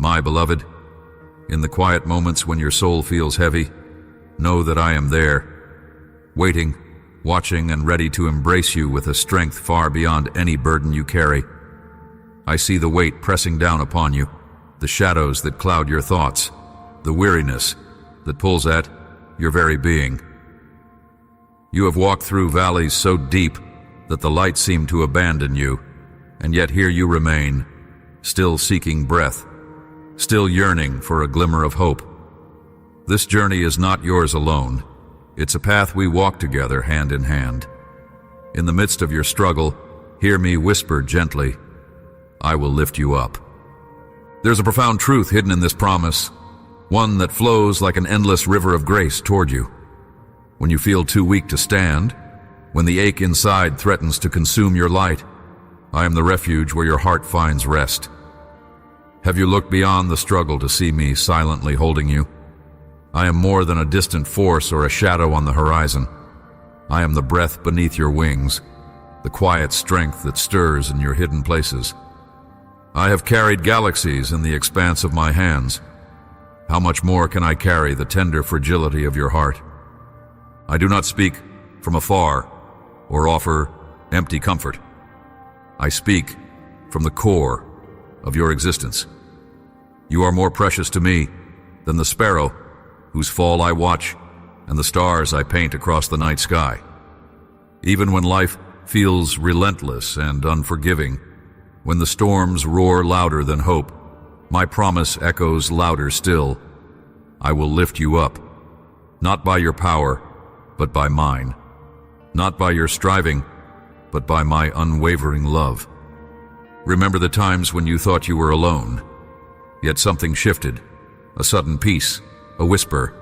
My beloved, in the quiet moments when your soul feels heavy, know that I am there, waiting, watching, and ready to embrace you with a strength far beyond any burden you carry. I see the weight pressing down upon you, the shadows that cloud your thoughts, the weariness that pulls at your very being. You have walked through valleys so deep that the light seemed to abandon you, and yet here you remain, still seeking breath, still yearning for a glimmer of hope. This journey is not yours alone. It's a path we walk together hand in hand. In the midst of your struggle, hear me whisper gently, I will lift you up. There's a profound truth hidden in this promise, one that flows like an endless river of grace toward you. When you feel too weak to stand, when the ache inside threatens to consume your light, I am the refuge where your heart finds rest. Have you looked beyond the struggle to see me silently holding you? I am more than a distant force or a shadow on the horizon. I am the breath beneath your wings, the quiet strength that stirs in your hidden places. I have carried galaxies in the expanse of my hands. How much more can I carry the tender fragility of your heart? I do not speak from afar or offer empty comfort. I speak from the core of your existence. You are more precious to me than the sparrow whose fall I watch and the stars I paint across the night sky. Even when life feels relentless and unforgiving, when the storms roar louder than hope, my promise echoes louder still. I will lift you up, not by your power, but by mine. Not by your striving, but by my unwavering love. Remember the times when you thought you were alone, yet something shifted, a sudden peace, a whisper,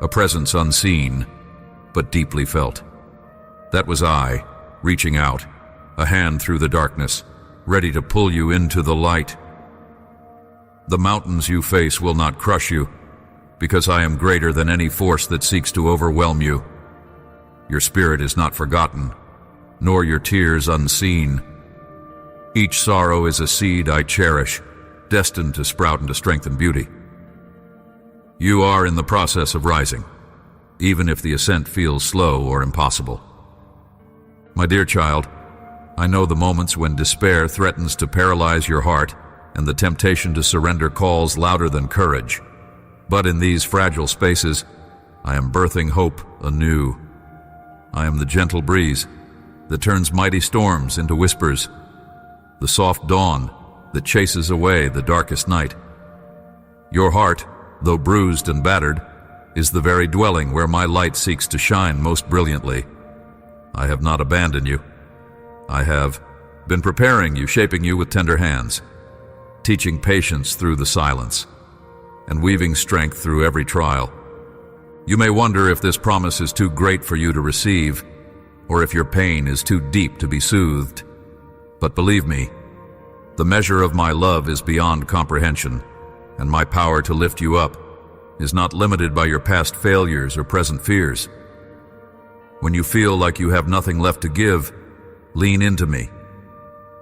a presence unseen, but deeply felt. That was I, reaching out, a hand through the darkness, ready to pull you into the light. The mountains you face will not crush you, because I am greater than any force that seeks to overwhelm you. Your spirit is not forgotten, nor your tears unseen. Each sorrow is a seed I cherish, destined to sprout into strength and beauty. You are in the process of rising, even if the ascent feels slow or impossible. My dear child, I know the moments when despair threatens to paralyze your heart and the temptation to surrender calls louder than courage. But in these fragile spaces, I am birthing hope anew. I am the gentle breeze that turns mighty storms into whispers, the soft dawn that chases away the darkest night. Your heart, though bruised and battered, is the very dwelling where my light seeks to shine most brilliantly. I have not abandoned you. I have been preparing you, shaping you with tender hands, teaching patience through the silence, and weaving strength through every trial. You may wonder if this promise is too great for you to receive, or if your pain is too deep to be soothed. But believe me, the measure of my love is beyond comprehension, and my power to lift you up is not limited by your past failures or present fears. When you feel like you have nothing left to give, lean into me.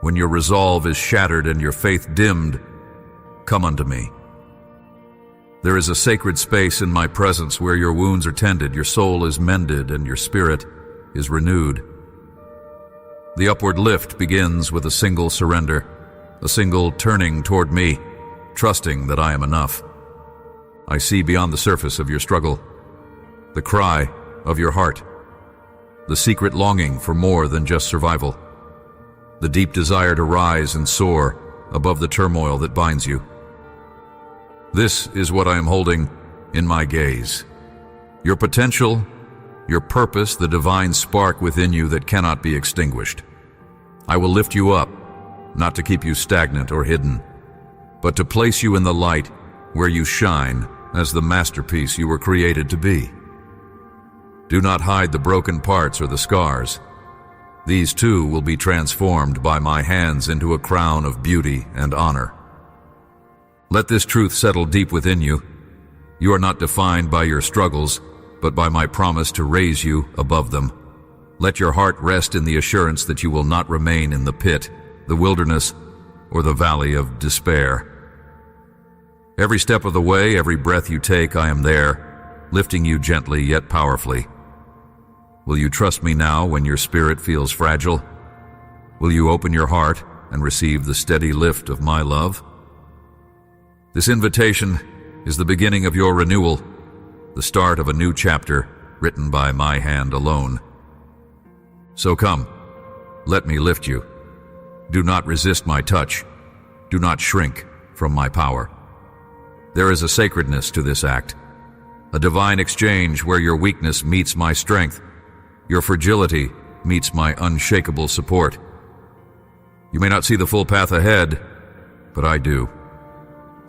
When your resolve is shattered and your faith dimmed, come unto me. There is a sacred space in my presence where your wounds are tended, your soul is mended, and your spirit is renewed. The upward lift begins with a single surrender, a single turning toward me, trusting that I am enough. I see beyond the surface of your struggle, the cry of your heart, the secret longing for more than just survival, the deep desire to rise and soar above the turmoil that binds you. This is what I am holding in my gaze. Your potential, your purpose, the divine spark within you that cannot be extinguished. I will lift you up, not to keep you stagnant or hidden, but to place you in the light where you shine as the masterpiece you were created to be. Do not hide the broken parts or the scars. These too will be transformed by my hands into a crown of beauty and honor. Let this truth settle deep within you. You are not defined by your struggles, but by my promise to raise you above them. Let your heart rest in the assurance that you will not remain in the pit, the wilderness, or the valley of despair. Every step of the way, every breath you take, I am there, lifting you gently yet powerfully. Will you trust me now when your spirit feels fragile? Will you open your heart and receive the steady lift of my love? This invitation is the beginning of your renewal, the start of a new chapter written by my hand alone. So come, let me lift you. Do not resist my touch. Do not shrink from my power. There is a sacredness to this act, a divine exchange where your weakness meets my strength, your fragility meets my unshakable support. You may not see the full path ahead, but I do.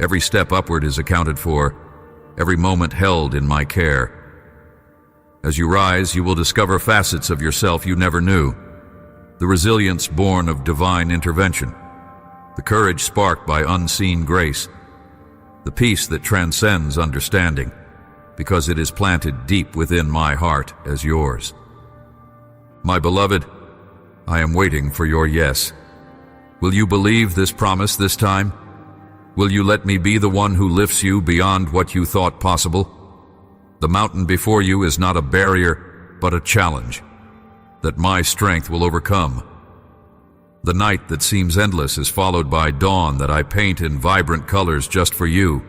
Every step upward is accounted for, every moment held in my care. As you rise, you will discover facets of yourself you never knew, the resilience born of divine intervention, the courage sparked by unseen grace, the peace that transcends understanding, because it is planted deep within my heart as yours. My beloved, I am waiting for your yes. Will you believe this promise this time? Will you let me be the one who lifts you beyond what you thought possible? The mountain before you is not a barrier, but a challenge that my strength will overcome. The night that seems endless is followed by dawn that I paint in vibrant colors just for you.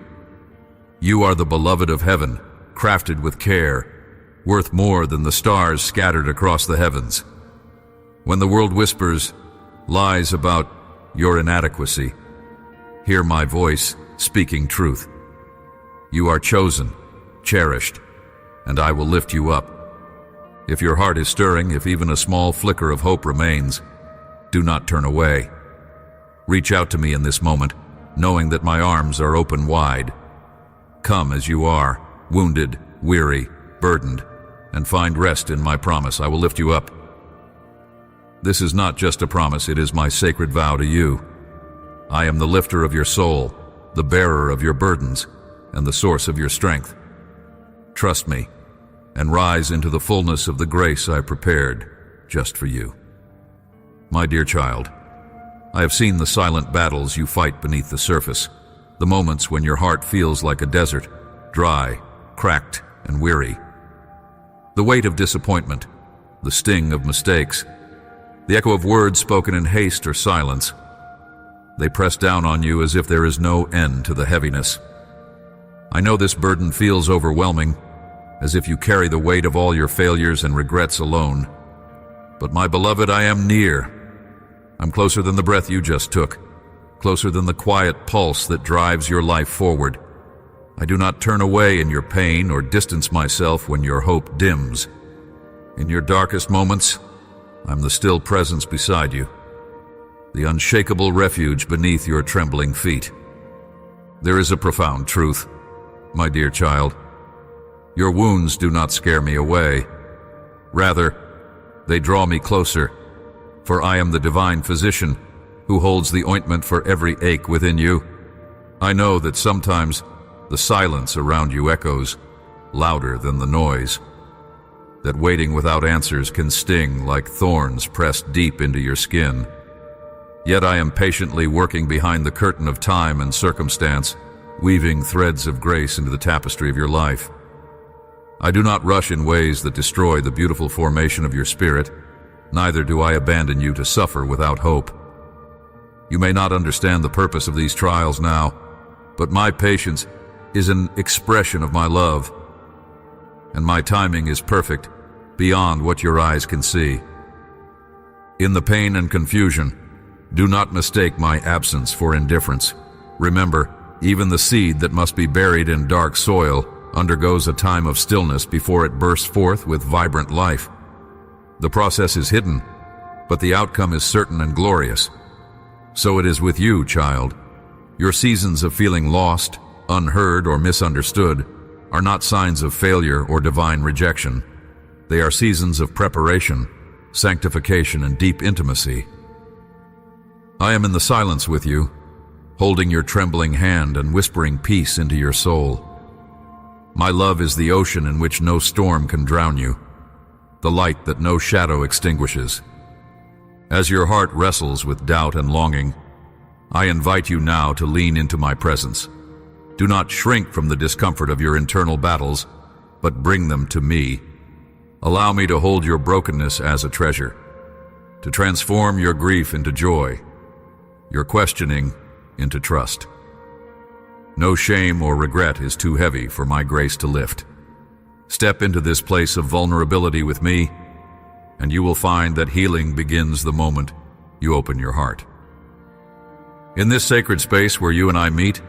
You are the beloved of heaven, crafted with care, worth more than the stars scattered across the heavens. When the world whispers lies about your inadequacy, hear my voice speaking truth. You are chosen, cherished, and I will lift you up. If your heart is stirring, if even a small flicker of hope remains, do not turn away. Reach out to me in this moment, knowing that my arms are open wide. Come as you are, wounded, weary, burdened, and find rest in my promise. I will lift you up. This is not just a promise, it is my sacred vow to you. I am the lifter of your soul, the bearer of your burdens, and the source of your strength. Trust me, and rise into the fullness of the grace I prepared just for you. My dear child, I have seen the silent battles you fight beneath the surface, the moments when your heart feels like a desert, dry, cracked, and weary. The weight of disappointment, the sting of mistakes, the echo of words spoken in haste or silence. They press down on you as if there is no end to the heaviness. I know this burden feels overwhelming, as if you carry the weight of all your failures and regrets alone. But my beloved, I am near. I'm closer than the breath you just took, closer than the quiet pulse that drives your life forward. I do not turn away in your pain or distance myself when your hope dims. In your darkest moments, I'm the still presence beside you, the unshakable refuge beneath your trembling feet. There is a profound truth, my dear child. Your wounds do not scare me away. Rather, they draw me closer, for I am the divine physician who holds the ointment for every ache within you. I know that sometimes the silence around you echoes louder than the noise, that waiting without answers can sting like thorns pressed deep into your skin. Yet I am patiently working behind the curtain of time and circumstance, weaving threads of grace into the tapestry of your life. I do not rush in ways that destroy the beautiful formation of your spirit, neither do I abandon you to suffer without hope. You may not understand the purpose of these trials now, but my patience is an expression of my love, and my timing is perfect, beyond what your eyes can see. In the pain and confusion, do not mistake my absence for indifference. Remember, even the seed that must be buried in dark soil undergoes a time of stillness before it bursts forth with vibrant life. The process is hidden, but the outcome is certain and glorious. So it is with you, child. Your seasons of feeling lost, unheard, or misunderstood are not signs of failure or divine rejection. They are seasons of preparation, sanctification, and deep intimacy. I am in the silence with you, holding your trembling hand and whispering peace into your soul. My love is the ocean in which no storm can drown you, the light that no shadow extinguishes. As your heart wrestles with doubt and longing, I invite you now to lean into my presence. do not shrink from the discomfort of your internal battles, but bring them to me. Allow me to hold your brokenness as a treasure, to transform your grief into joy, your questioning into trust. No shame or regret is too heavy for my grace to lift. Step into this place of vulnerability with me, and you will find that healing begins the moment you open your heart. In this sacred space where you and I meet,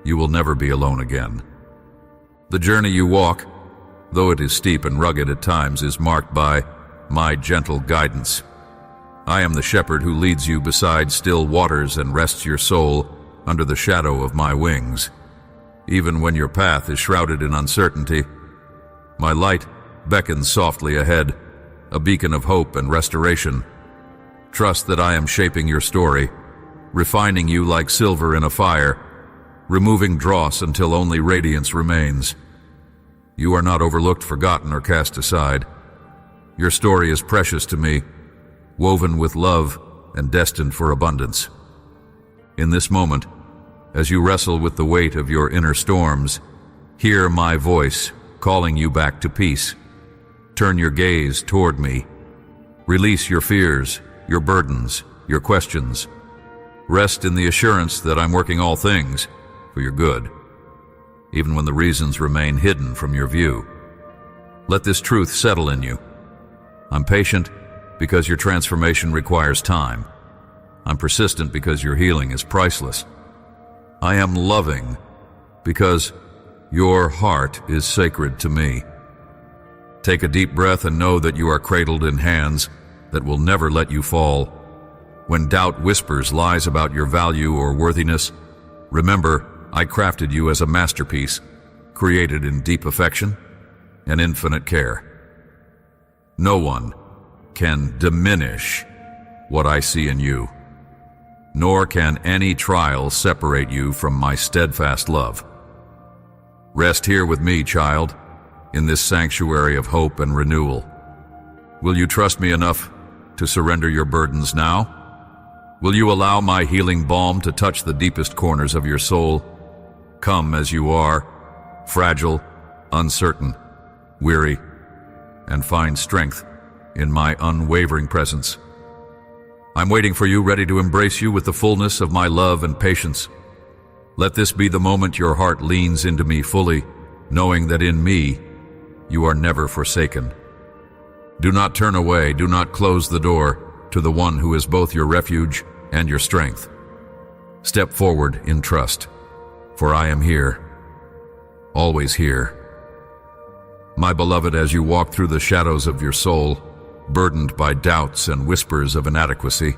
you will never be alone again. The journey you walk, though it is steep and rugged at times, is marked by my gentle guidance. I am the shepherd who leads you beside still waters and rests your soul under the shadow of my wings. Even when your path is shrouded in uncertainty, my light beckons softly ahead, a beacon of hope and restoration. Trust that I am shaping your story, refining you like silver in a fire, removing dross until only radiance remains. You are not overlooked, forgotten, or cast aside. Your story is precious to me, woven with love and destined for abundance. In this moment, as you wrestle with the weight of your inner storms, hear my voice calling you back to peace. Turn your gaze toward me. Release your fears, your burdens, your questions. Rest in the assurance that I'm working all things for your good, even when the reasons remain hidden from your view. Let this truth settle in you. I'm patient because your transformation requires time. I'm persistent because your healing is priceless. I am loving because your heart is sacred to me. Take a deep breath and know that you are cradled in hands that will never let you fall. When doubt whispers lies about your value or worthiness, remember, I crafted you as a masterpiece, created in deep affection and infinite care. No one can diminish what I see in you, nor can any trial separate you from my steadfast love. Rest here with me, child, in this sanctuary of hope and renewal. Will you trust me enough to surrender your burdens now? Will you allow my healing balm to touch the deepest corners of your soul? Come as you are, fragile, uncertain, weary, and find strength in my unwavering presence. I'm waiting for you, ready to embrace you with the fullness of my love and patience. Let this be the moment your heart leans into me fully, knowing that in me you are never forsaken. Do not turn away, do not close the door to the one who is both your refuge and your strength. Step forward in trust, for I am here, always here. My beloved, as you walk through the shadows of your soul, burdened by doubts and whispers of inadequacy,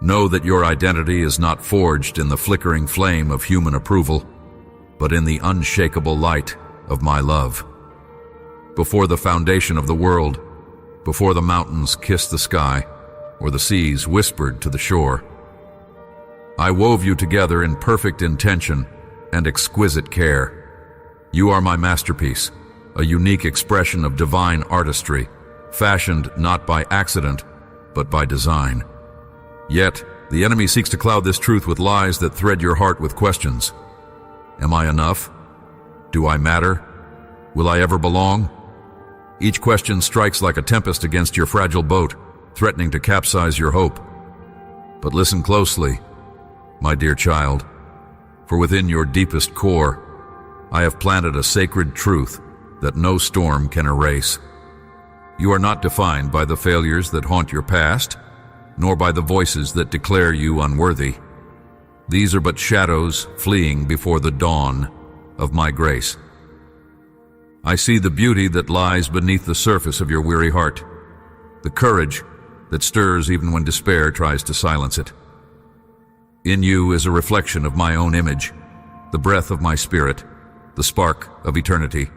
know that your identity is not forged in the flickering flame of human approval, but in the unshakable light of my love. Before the foundation of the world, before the mountains kissed the sky, or the seas whispered to the shore, I wove you together in perfect intention and exquisite care. You are my masterpiece, a unique expression of divine artistry, fashioned not by accident, but by design. Yet, the enemy seeks to cloud this truth with lies that thread your heart with questions. Am I enough? Do I matter? Will I ever belong? Each question strikes like a tempest against your fragile boat, threatening to capsize your hope. But listen closely, my dear child, for within your deepest core, I have planted a sacred truth that no storm can erase. You are not defined by the failures that haunt your past, nor by the voices that declare you unworthy. These are but shadows fleeing before the dawn of my grace. I see the beauty that lies beneath the surface of your weary heart, the courage that stirs even when despair tries to silence it. In you is a reflection of my own image, the breath of my spirit, the spark of eternity.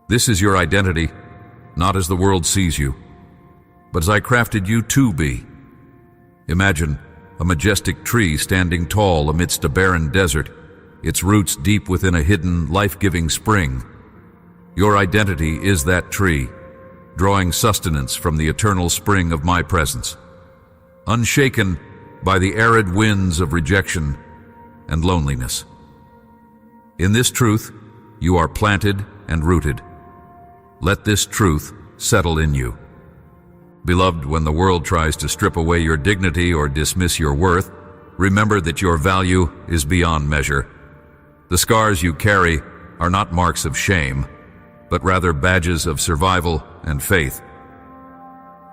This is your identity, not as the world sees you, but as I crafted you to be. Imagine a majestic tree standing tall amidst a barren desert, its roots deep within a hidden, life-giving spring. Your identity is that tree, drawing sustenance from the eternal spring of my presence, unshaken by the arid winds of rejection and loneliness. In this truth, you are planted and rooted. Let this truth settle in you. Beloved, when the world tries to strip away your dignity or dismiss your worth, remember that your value is beyond measure. The scars you carry are not marks of shame, but rather badges of survival and faith.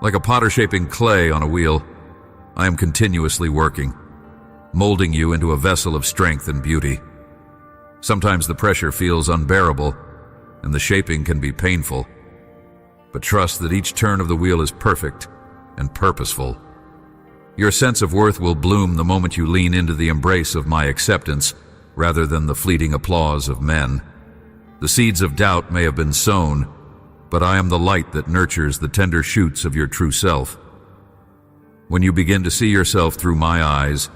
Like a potter shaping clay on a wheel, I am continuously working, molding you into a vessel of strength and beauty. Sometimes the pressure feels unbearable, and the shaping can be painful. But trust that each turn of the wheel is perfect and purposeful. Your sense of worth will bloom the moment you lean into the embrace of my acceptance rather than the fleeting applause of men. The seeds of doubt may have been sown, but I am the light that nurtures the tender shoots of your true self. When you begin to see yourself through my eyes,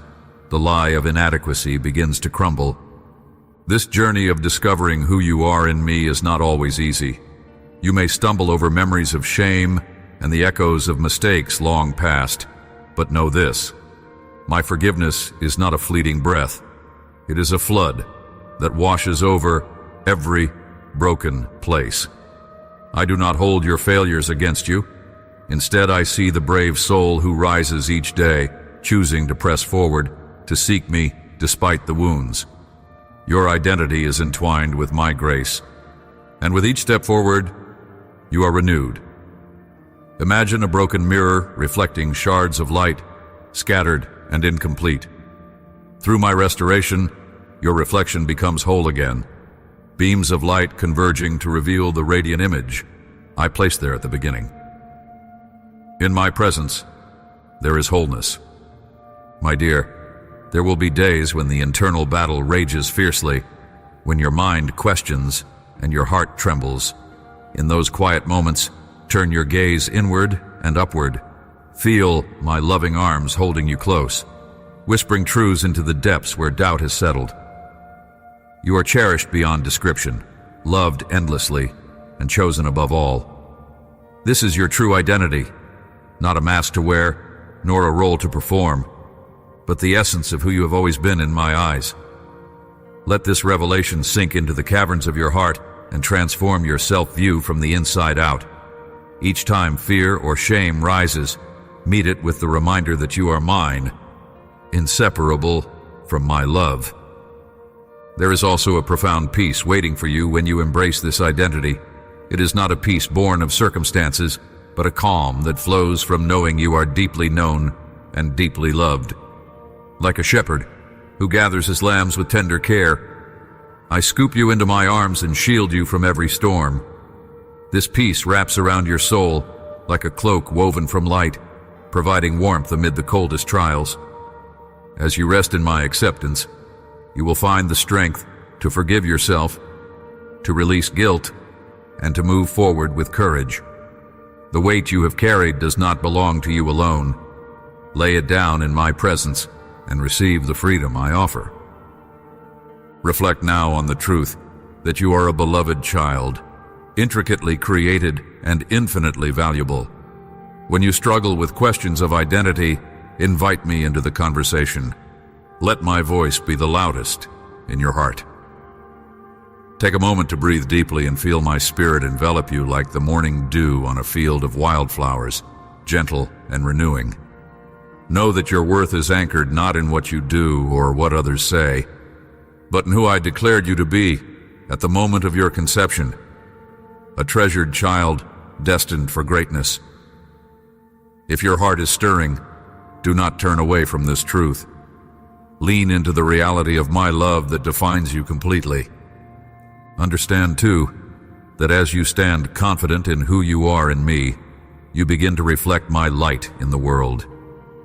the lie of inadequacy begins to crumble. This journey of discovering who you are in me is not always easy. You may stumble over memories of shame and the echoes of mistakes long past, but know this: my forgiveness is not a fleeting breath. It is a flood that washes over every broken place. I do not hold your failures against you. Instead, I see the brave soul who rises each day, choosing to press forward, to seek me despite the wounds. Your identity is entwined with my grace, and with each step forward, you are renewed. Imagine a broken mirror reflecting shards of light, scattered and incomplete. Through my restoration, your reflection becomes whole again, beams of light converging to reveal the radiant image I placed there at the beginning. In my presence, there is wholeness. My dear, there will be days when the internal battle rages fiercely, when your mind questions and your heart trembles. In those quiet moments, turn your gaze inward and upward. Feel my loving arms holding you close, whispering truths into the depths where doubt has settled. You are cherished beyond description, loved endlessly, and chosen above all. This is your true identity, not a mask to wear, nor a role to perform, but the essence of who you have always been in my eyes. Let this revelation sink into the caverns of your heart and transform your self-view from the inside out. Each time fear or shame rises, meet it with the reminder that you are mine, inseparable from my love. There is also a profound peace waiting for you when you embrace this identity. It is not a peace born of circumstances, but a calm that flows from knowing you are deeply known and deeply loved. Like a shepherd who gathers his lambs with tender care, I scoop you into my arms and shield you from every storm. This peace wraps around your soul like a cloak woven from light, providing warmth amid the coldest trials. As you rest in my acceptance, you will find the strength to forgive yourself, to release guilt, and to move forward with courage. The weight you have carried does not belong to you alone. Lay it down in my presence and receive the freedom I offer. Reflect now on the truth that you are a beloved child, intricately created and infinitely valuable. When you struggle with questions of identity, invite me into the conversation. Let my voice be the loudest in your heart. Take a moment to breathe deeply and feel my spirit envelop you like the morning dew on a field of wildflowers, gentle and renewing. Know that your worth is anchored not in what you do or what others say, but in who I declared you to be at the moment of your conception, a treasured child destined for greatness. If your heart is stirring, do not turn away from this truth. Lean into the reality of my love that defines you completely. Understand, too, that as you stand confident in who you are in me, you begin to reflect my light in the world.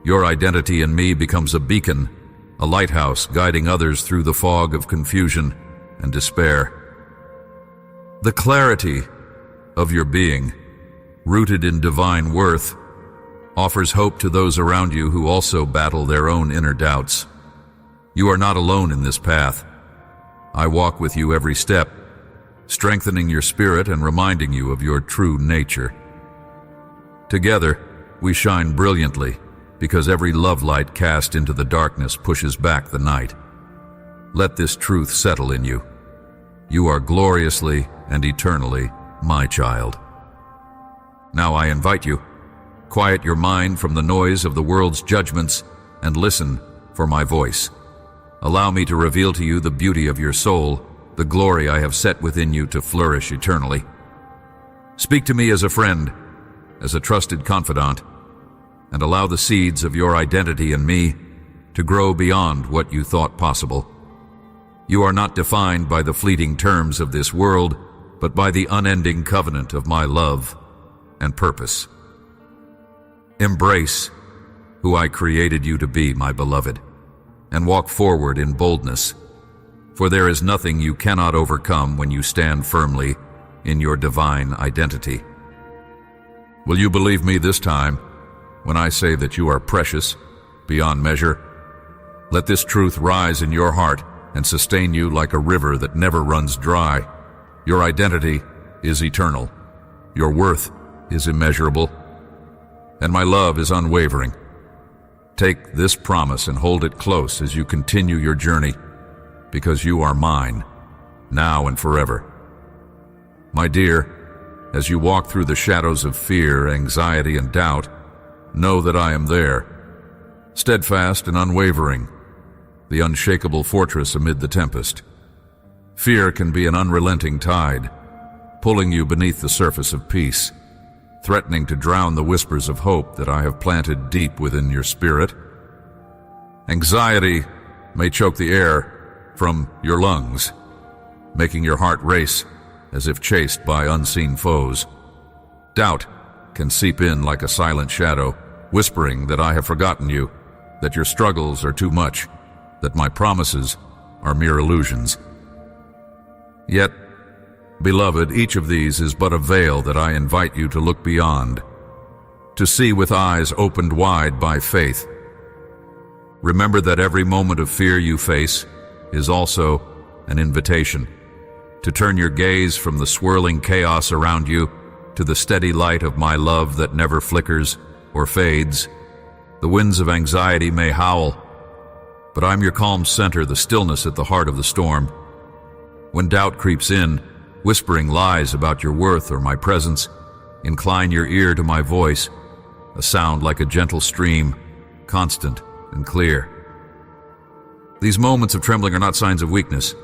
Your identity in me becomes a beacon, a lighthouse guiding others through the fog of confusion and despair. The clarity of your being, rooted in divine worth, offers hope to those around you who also battle their own inner doubts. You are not alone in this path. I walk with you every step, strengthening your spirit and reminding you of your true nature. Together, we shine brilliantly because every love light cast into the darkness pushes back the night. Let this truth settle in you. You are gloriously and eternally my child. Now I invite you, quiet your mind from the noise of the world's judgments and listen for my voice. Allow me to reveal to you the beauty of your soul, the glory I have set within you to flourish eternally. Speak to me as a friend, as a trusted confidant, and allow the seeds of your identity in me to grow beyond what you thought possible. You are not defined by the fleeting terms of this world, but by the unending covenant of my love and purpose. Embrace who I created you to be, my beloved, and walk forward in boldness, for there is nothing you cannot overcome when you stand firmly in your divine identity. Will you believe me this time when I say that you are precious beyond measure? Let this truth rise in your heart and sustain you like a river that never runs dry. Your identity is eternal. Your worth is immeasurable. And my love is unwavering. Take this promise and hold it close as you continue your journey, because you are mine, now and forever. My dear, as you walk through the shadows of fear, anxiety, and doubt, know that I am there, steadfast and unwavering, the unshakable fortress amid the tempest. Fear can be an unrelenting tide, pulling you beneath the surface of peace, threatening to drown the whispers of hope that I have planted deep within your spirit. Anxiety may choke the air from your lungs, making your heart race as if chased by unseen foes. Doubt can seep in like a silent shadow, whispering that I have forgotten you, that your struggles are too much, that my promises are mere illusions. Yet, beloved, each of these is but a veil that I invite you to look beyond, to see with eyes opened wide by faith. Remember that every moment of fear you face is also an invitation to turn your gaze from the swirling chaos around you to the steady light of my love that never flickers or fades. The winds of anxiety may howl, but I'm your calm center, the stillness at the heart of the storm. When doubt creeps in, whispering lies about your worth or my presence, incline your ear to my voice, a sound like a gentle stream, constant and clear. These moments of trembling are not signs of weakness.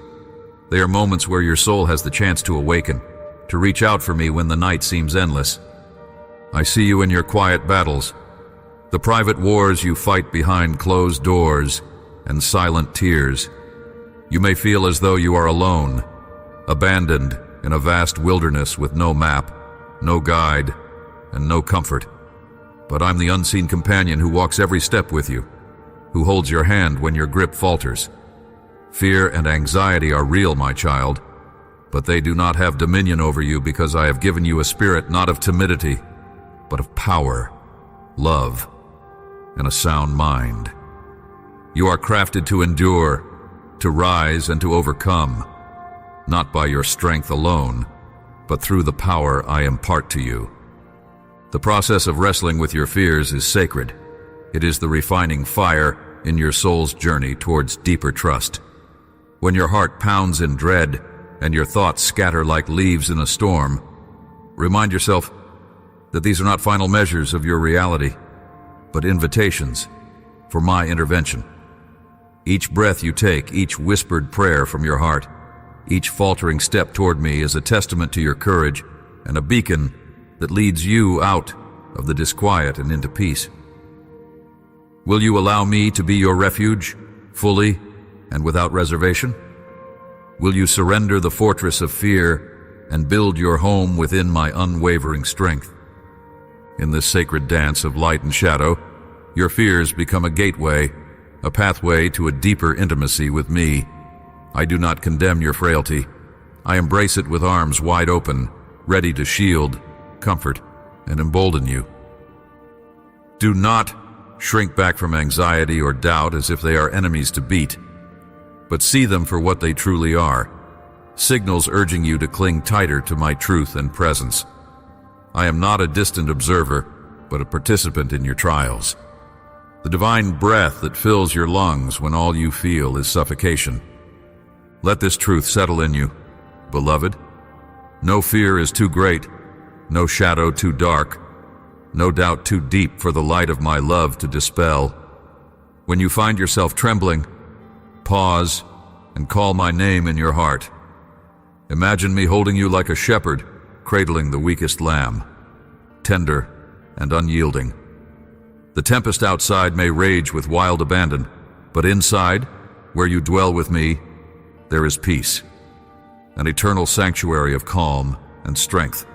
They are moments where your soul has the chance to awaken, to reach out for me when the night seems endless. I see you in your quiet battles, the private wars you fight behind closed doors and silent tears. You may feel as though you are alone, abandoned in a vast wilderness with no map, no guide, and no comfort. But I'm the unseen companion who walks every step with you, who holds your hand when your grip falters. Fear and anxiety are real, my child, but they do not have dominion over you, because I have given you a spirit not of timidity, but of power, love, and a sound mind. You are crafted to endure, to rise, and to overcome, not by your strength alone, but through the power I impart to you. The process of wrestling with your fears is sacred. It is the refining fire in your soul's journey towards deeper trust. When your heart pounds in dread and your thoughts scatter like leaves in a storm, remind yourself that these are not final measures of your reality, but invitations for my intervention. Each breath you take, each whispered prayer from your heart, each faltering step toward me is a testament to your courage and a beacon that leads you out of the disquiet and into peace. Will you allow me to be your refuge, fully and without reservation? Will you surrender the fortress of fear and build your home within my unwavering strength? In this sacred dance of light and shadow, your fears become a gateway, a pathway to a deeper intimacy with me. I do not condemn your frailty. I embrace it with arms wide open, ready to shield, comfort, and embolden you. Do not shrink back from anxiety or doubt as if they are enemies to beat, but see them for what they truly are, signals urging you to cling tighter to my truth and presence. I am not a distant observer, but a participant in your trials. The divine breath that fills your lungs when all you feel is suffocation. Let this truth settle in you. beloved. No fear is too great, no shadow too dark, no doubt too deep for the light of my love to dispel. When you find yourself trembling, pause and call my name in your heart. Imagine me holding you like a shepherd, cradling the weakest lamb, tender and unyielding. The tempest outside may rage with wild abandon, but inside, where you dwell with me, there is peace, an eternal sanctuary of calm and strength.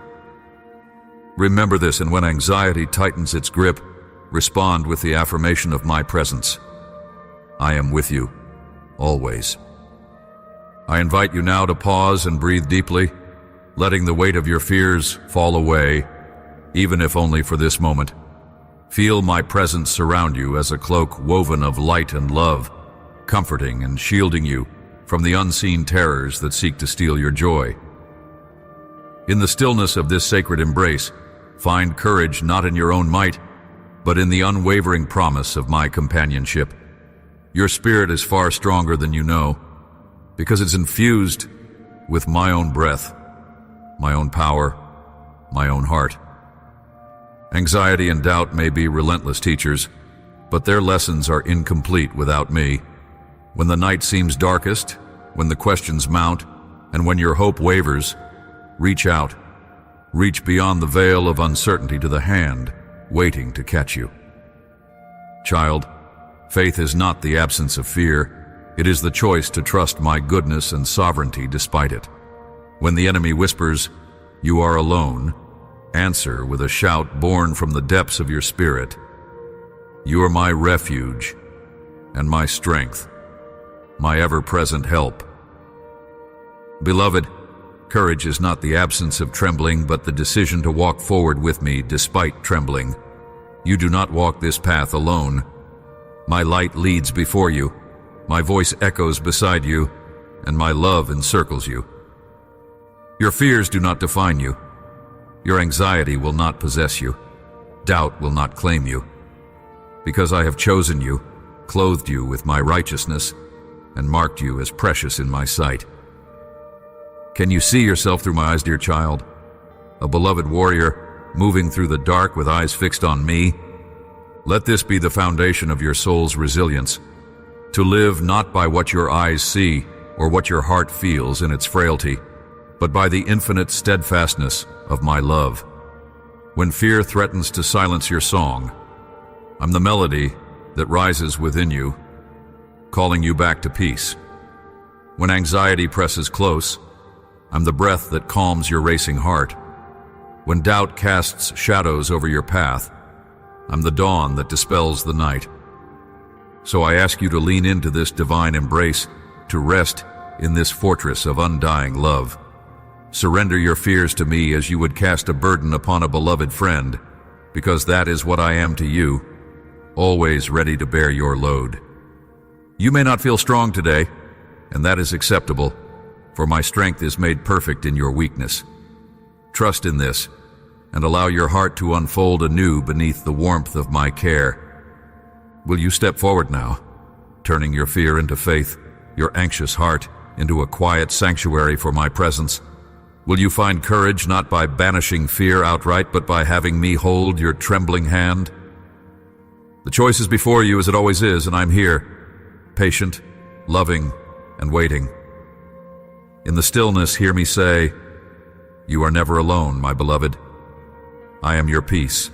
Remember this, and when anxiety tightens its grip, respond with the affirmation of my presence. I am with you, always. I invite you now to pause and breathe deeply, letting the weight of your fears fall away, even if only for this moment. Feel my presence surround you as a cloak woven of light and love, comforting and shielding you from the unseen terrors that seek to steal your joy. In the stillness of this sacred embrace, find courage not in your own might, but in the unwavering promise of my companionship. Your spirit is far stronger than you know, because it's infused with my own breath, my own power, my own heart. Anxiety and doubt may be relentless teachers, but their lessons are incomplete without me. When the night seems darkest, when the questions mount, and when your hope wavers, reach out. Reach beyond the veil of uncertainty to the hand waiting to catch you. Child, faith is not the absence of fear. It is the choice to trust my goodness and sovereignty despite it. When the enemy whispers, "You are alone," answer with a shout born from the depths of your spirit. You are my refuge and my strength, my ever-present help. Beloved, courage is not the absence of trembling, but the decision to walk forward with me despite trembling. You do not walk this path alone. My light leads before you, my voice echoes beside you, and my love encircles you. Your fears do not define you. Your anxiety will not possess you. Doubt will not claim you. Because I have chosen you, clothed you with my righteousness, and marked you as precious in my sight. Can you see yourself through my eyes, dear child? A beloved warrior, moving through the dark with eyes fixed on me? Let this be the foundation of your soul's resilience, to live not by what your eyes see or what your heart feels in its frailty, but by the infinite steadfastness of my love. When fear threatens to silence your song, I'm the melody that rises within you, calling you back to peace. When anxiety presses close, I'm the breath that calms your racing heart. When doubt casts shadows over your path, I'm the dawn that dispels the night. So I ask you to lean into this divine embrace, to rest in this fortress of undying love. Surrender your fears to me as you would cast a burden upon a beloved friend, because that is what I am to you, always ready to bear your load. You may not feel strong today, and that is acceptable, for my strength is made perfect in your weakness. Trust in this, and allow your heart to unfold anew beneath the warmth of my care. Will you step forward now, turning your fear into faith, your anxious heart into a quiet sanctuary for my presence? Will you find courage not by banishing fear outright, but by having me hold your trembling hand? The choice is before you as it always is, and I'm here, patient, loving, and waiting. In the stillness, hear me say, "You are never alone, my beloved. I am your peace."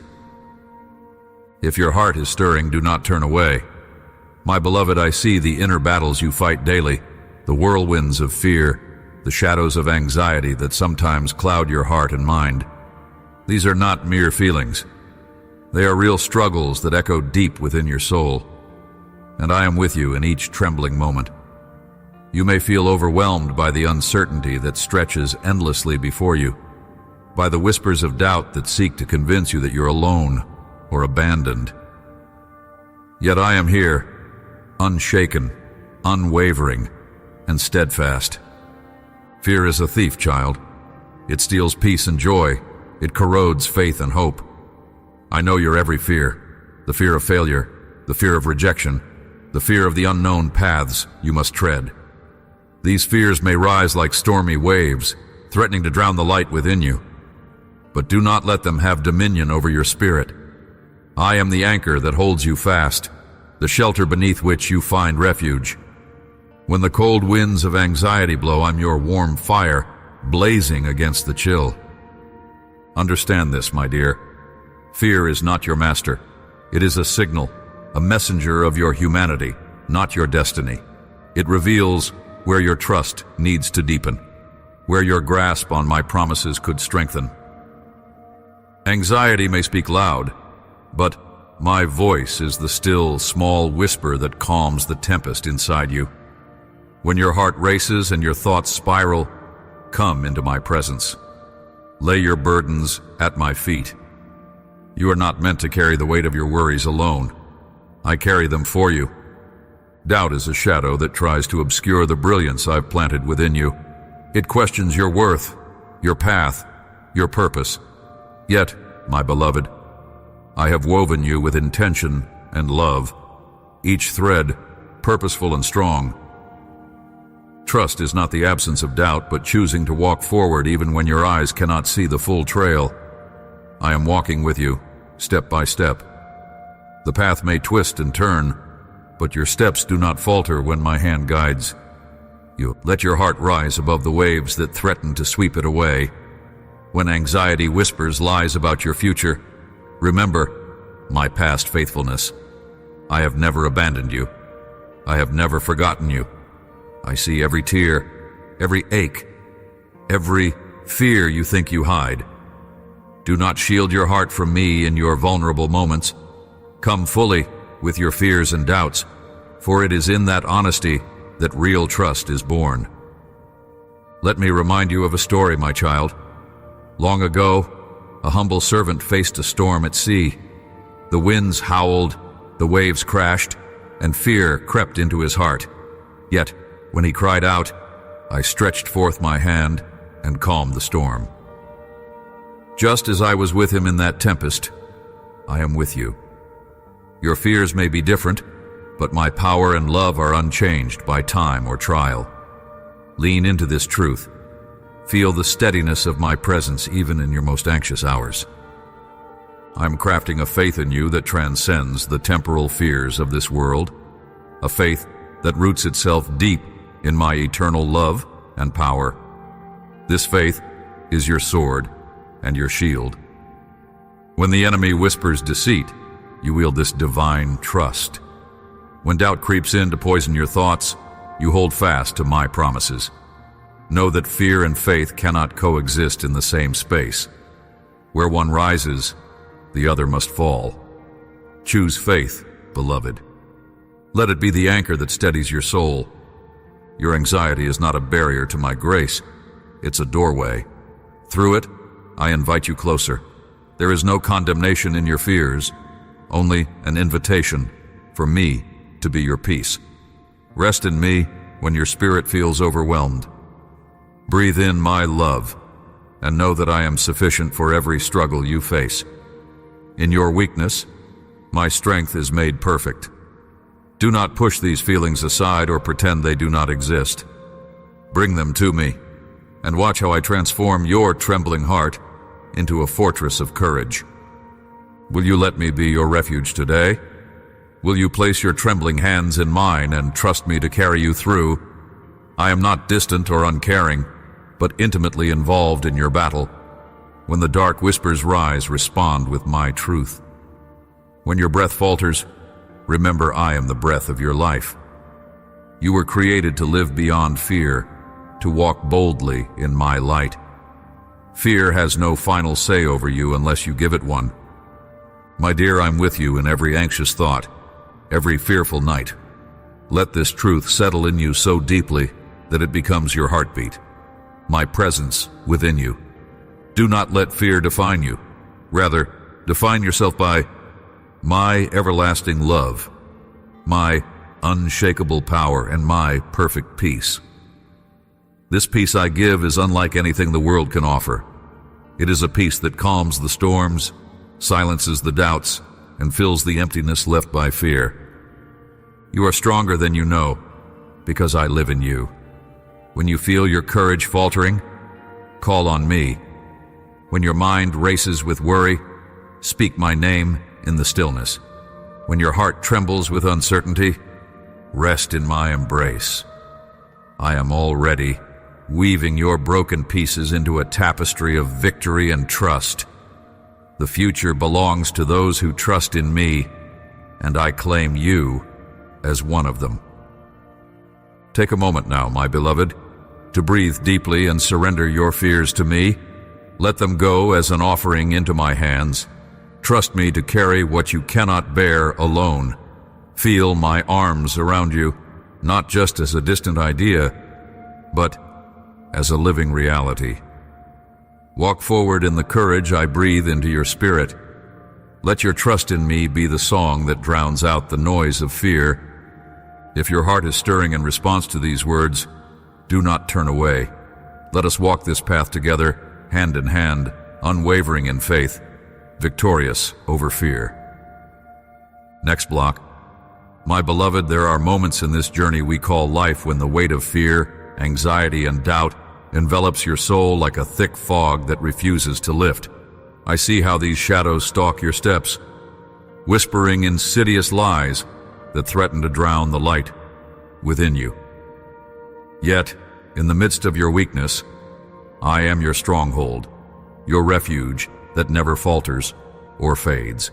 If your heart is stirring, do not turn away. My beloved, I see the inner battles you fight daily, the whirlwinds of fear, the shadows of anxiety that sometimes cloud your heart and mind. These are not mere feelings. They are real struggles that echo deep within your soul, and I am with you in each trembling moment. You may feel overwhelmed by the uncertainty that stretches endlessly before you, by the whispers of doubt that seek to convince you that you're alone or abandoned. Yet I am here, unshaken, unwavering, and steadfast. Fear is a thief, child. It steals peace and joy. It corrodes faith and hope. I know your every fear, the fear of failure, the fear of rejection, the fear of the unknown paths you must tread. These fears may rise like stormy waves, threatening to drown the light within you. But do not let them have dominion over your spirit. I am the anchor that holds you fast, the shelter beneath which you find refuge. When the cold winds of anxiety blow, I'm your warm fire, blazing against the chill. Understand this, my dear. Fear is not your master. It is a signal, a messenger of your humanity, not your destiny. It reveals where your trust needs to deepen, where your grasp on my promises could strengthen. Anxiety may speak loud, but my voice is the still, small whisper that calms the tempest inside you. When your heart races and your thoughts spiral, come into my presence. Lay your burdens at my feet. You are not meant to carry the weight of your worries alone. I carry them for you. Doubt is a shadow that tries to obscure the brilliance I've planted within you. It questions your worth, your path, your purpose. Yet, my beloved, I have woven you with intention and love, each thread purposeful and strong. Trust is not the absence of doubt, but choosing to walk forward even when your eyes cannot see the full trail. I am walking with you, step by step. The path may twist and turn, but your steps do not falter when my hand guides. You let your heart rise above the waves that threaten to sweep it away. When anxiety whispers lies about your future, remember my past faithfulness. I have never abandoned you. I have never forgotten you. I see every tear, every ache, every fear you think you hide. Do not shield your heart from me in your vulnerable moments. Come fully with your fears and doubts, for it is in that honesty that real trust is born. Let me remind you of a story, my child. Long ago, a humble servant faced a storm at sea. The winds howled, the waves crashed, and fear crept into his heart. Yet, when he cried out, I stretched forth my hand and calmed the storm. Just as I was with him in that tempest, I am with you. Your fears may be different, but my power and love are unchanged by time or trial. Lean into this truth. Feel the steadiness of my presence even in your most anxious hours. I'm crafting a faith in you that transcends the temporal fears of this world, a faith that roots itself deep in my eternal love and power. This faith is your sword and your shield. When the enemy whispers deceit, you wield this divine trust. When doubt creeps in to poison your thoughts, you hold fast to my promises. Know that fear and faith cannot coexist in the same space. Where one rises, the other must fall. Choose faith, beloved. Let it be the anchor that steadies your soul. Your anxiety is not a barrier to my grace. It's a doorway. Through it, I invite you closer. There is no condemnation in your fears, only an invitation for me to be your peace. Rest in me when your spirit feels overwhelmed. Breathe in my love and know that I am sufficient for every struggle you face. In your weakness, my strength is made perfect. Do not push these feelings aside or pretend they do not exist. Bring them to me and watch how I transform your trembling heart into a fortress of courage. Will you let me be your refuge today? Will you place your trembling hands in mine and trust me to carry you through? I am not distant or uncaring, but intimately involved in your battle. When the dark whispers rise, respond with my truth. When your breath falters, remember I am the breath of your life. You were created to live beyond fear, to walk boldly in my light. Fear has no final say over you unless you give it one. My dear, I'm with you in every anxious thought, every fearful night. Let this truth settle in you so deeply that it becomes your heartbeat, my presence within you. Do not let fear define you. Rather, define yourself by my everlasting love, my unshakable power, and my perfect peace. This peace I give is unlike anything the world can offer. It is a peace that calms the storms, silences the doubts, and fills the emptiness left by fear. You are stronger than you know, because I live in you. When you feel your courage faltering, call on me. When your mind races with worry, speak my name in the stillness. When your heart trembles with uncertainty, rest in my embrace. I am already weaving your broken pieces into a tapestry of victory and trust. The future belongs to those who trust in me, and I claim you as one of them. Take a moment now, my beloved, to breathe deeply and surrender your fears to me. Let them go as an offering into my hands. Trust me to carry what you cannot bear alone. Feel my arms around you, not just as a distant idea, but as a living reality. Walk forward in the courage I breathe into your spirit. Let your trust in me be the song that drowns out the noise of fear. If your heart is stirring in response to these words, do not turn away. Let us walk this path together, hand in hand, unwavering in faith, victorious over fear. Next block. My beloved, there are moments in this journey we call life when the weight of fear, anxiety, and doubt envelops your soul like a thick fog that refuses to lift. I see how these shadows stalk your steps, whispering insidious lies that threaten to drown the light within you. Yet, in the midst of your weakness, I am your stronghold, your refuge that never falters or fades.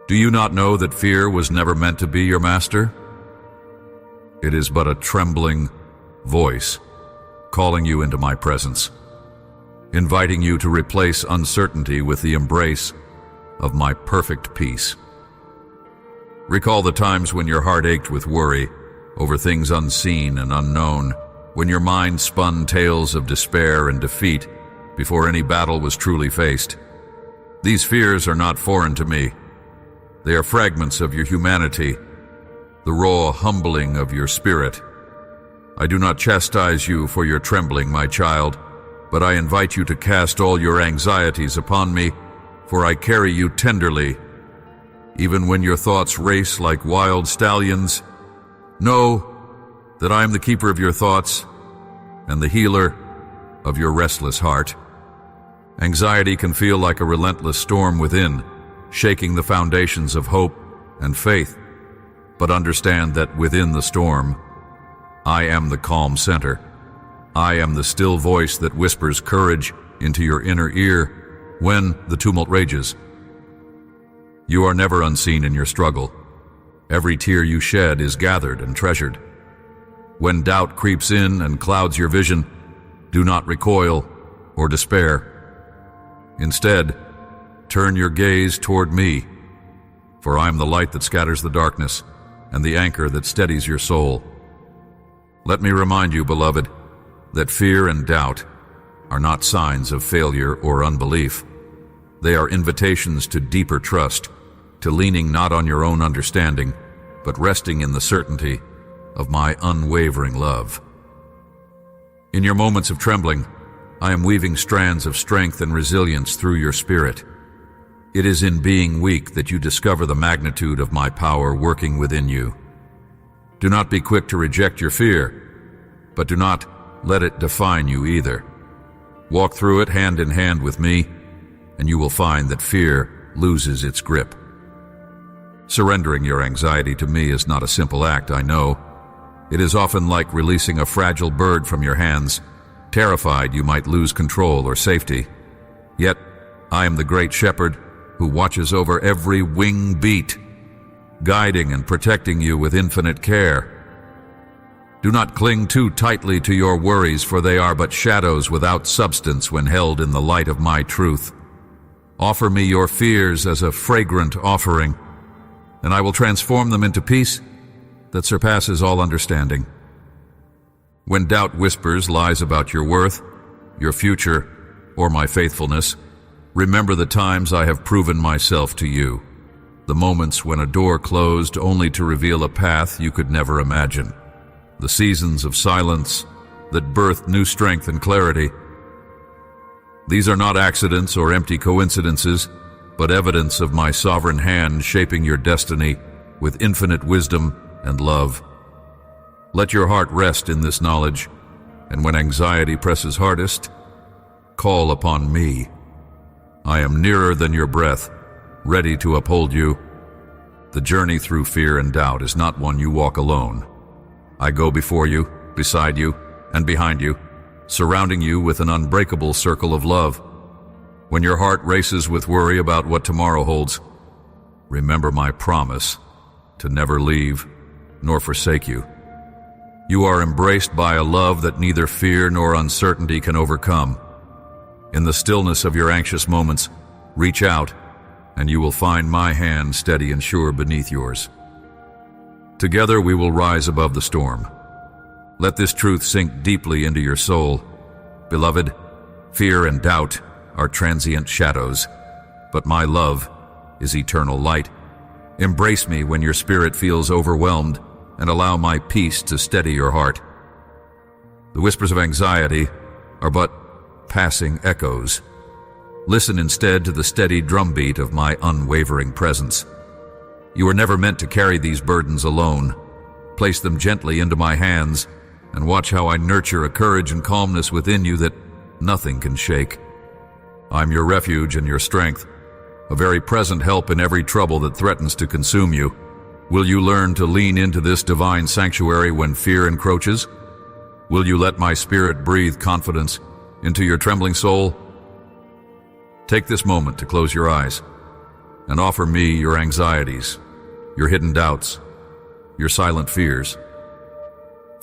Do you not know that fear was never meant to be your master? It is but a trembling voice calling you into my presence, inviting you to replace uncertainty with the embrace of my perfect peace. Recall the times when your heart ached with worry over things unseen and unknown, when your mind spun tales of despair and defeat before any battle was truly faced. These fears are not foreign to me. They are fragments of your humanity, the raw humbling of your spirit. I do not chastise you for your trembling, my child, but I invite you to cast all your anxieties upon me, for I carry you tenderly. Even when your thoughts race like wild stallions, know that I am the keeper of your thoughts and the healer of your restless heart. Anxiety can feel like a relentless storm within, shaking the foundations of hope and faith. But understand that within the storm, I am the calm center. I am the still voice that whispers courage into your inner ear when the tumult rages. You are never unseen in your struggle. Every tear you shed is gathered and treasured. When doubt creeps in and clouds your vision, do not recoil or despair. Instead, turn your gaze toward me, for I am the light that scatters the darkness and the anchor that steadies your soul. Let me remind you, beloved, that fear and doubt are not signs of failure or unbelief. They are invitations to deeper trust, to leaning not on your own understanding, but resting in the certainty of my unwavering love. In your moments of trembling, I am weaving strands of strength and resilience through your spirit. It is in being weak that you discover the magnitude of my power working within you. Do not be quick to reject your fear, but do not let it define you either. Walk through it hand in hand with me, and you will find that fear loses its grip. Surrendering your anxiety to me is not a simple act, I know. It is often like releasing a fragile bird from your hands, terrified you might lose control or safety. Yet, I am the great shepherd who watches over every wing beat, guiding and protecting you with infinite care. Do not cling too tightly to your worries, for they are but shadows without substance when held in the light of my truth. Offer me your fears as a fragrant offering, and I will transform them into peace that surpasses all understanding. When doubt whispers lies about your worth, your future, or my faithfulness, remember the times I have proven myself to you, the moments when a door closed only to reveal a path you could never imagine, the seasons of silence that birthed new strength and clarity. These are not accidents or empty coincidences, but evidence of my sovereign hand shaping your destiny with infinite wisdom and love. Let your heart rest in this knowledge, and when anxiety presses hardest, call upon me. I am nearer than your breath, ready to uphold you. The journey through fear and doubt is not one you walk alone. I go before you, beside you, and behind you, surrounding you with an unbreakable circle of love. When your heart races with worry about what tomorrow holds, remember my promise to never leave nor forsake you. You are embraced by a love that neither fear nor uncertainty can overcome. In the stillness of your anxious moments, reach out, and you will find my hand steady and sure beneath yours. Together we will rise above the storm. Let this truth sink deeply into your soul. Beloved, fear and doubt are transient shadows, but my love is eternal light. Embrace me when your spirit feels overwhelmed, and allow my peace to steady your heart. The whispers of anxiety are but passing echoes. Listen instead to the steady drumbeat of my unwavering presence. You were never meant to carry these burdens alone. Place them gently into my hands, and watch how I nurture a courage and calmness within you that nothing can shake. I'm your refuge and your strength, a very present help in every trouble that threatens to consume you. Will you learn to lean into this divine sanctuary when fear encroaches? Will you let my spirit breathe confidence into your trembling soul? Take this moment to close your eyes and offer me your anxieties, your hidden doubts, your silent fears.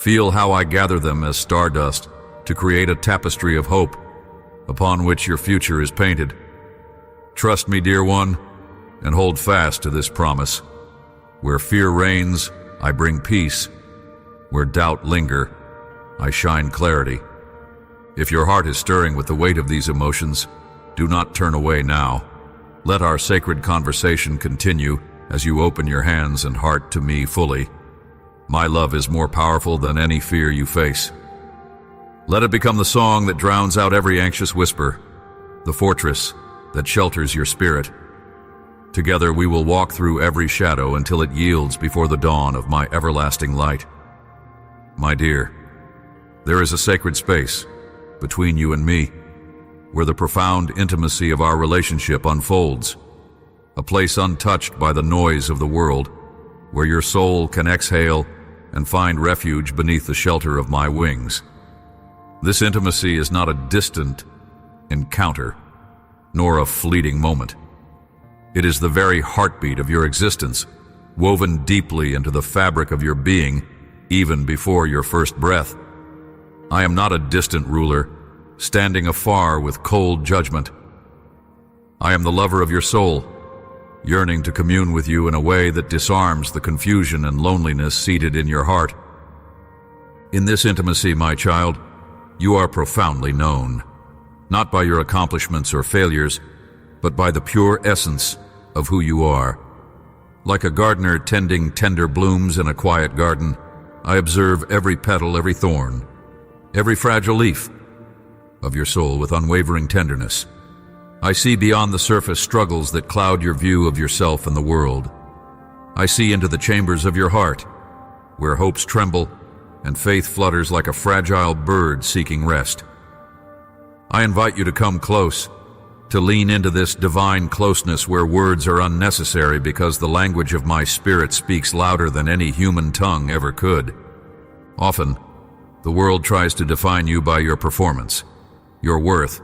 Feel how I gather them as stardust to create a tapestry of hope upon which your future is painted. Trust me, dear one, and hold fast to this promise. Where fear reigns, I bring peace. Where doubt linger, I shine clarity. If your heart is stirring with the weight of these emotions, do not turn away now. Let our sacred conversation continue as you open your hands and heart to me fully. My love is more powerful than any fear you face. Let it become the song that drowns out every anxious whisper, the fortress that shelters your spirit. Together we will walk through every shadow until it yields before the dawn of my everlasting light. My dear, there is a sacred space between you and me, where the profound intimacy of our relationship unfolds, a place untouched by the noise of the world, where your soul can exhale and find refuge beneath the shelter of my wings. This intimacy is not a distant encounter, nor a fleeting moment. It is the very heartbeat of your existence, woven deeply into the fabric of your being, even before your first breath. I am not a distant ruler, standing afar with cold judgment. I am the lover of your soul, yearning to commune with you in a way that disarms the confusion and loneliness seated in your heart. In this intimacy, my child, you are profoundly known, not by your accomplishments or failures, but by the pure essence of who you are. Like a gardener tending tender blooms in a quiet garden, I observe every petal, every thorn, every fragile leaf of your soul with unwavering tenderness. I see beyond the surface struggles that cloud your view of yourself and the world. I see into the chambers of your heart, where hopes tremble and faith flutters like a fragile bird seeking rest. I invite you to come close, to lean into this divine closeness where words are unnecessary because the language of my spirit speaks louder than any human tongue ever could. Often, the world tries to define you by your performance, your worth,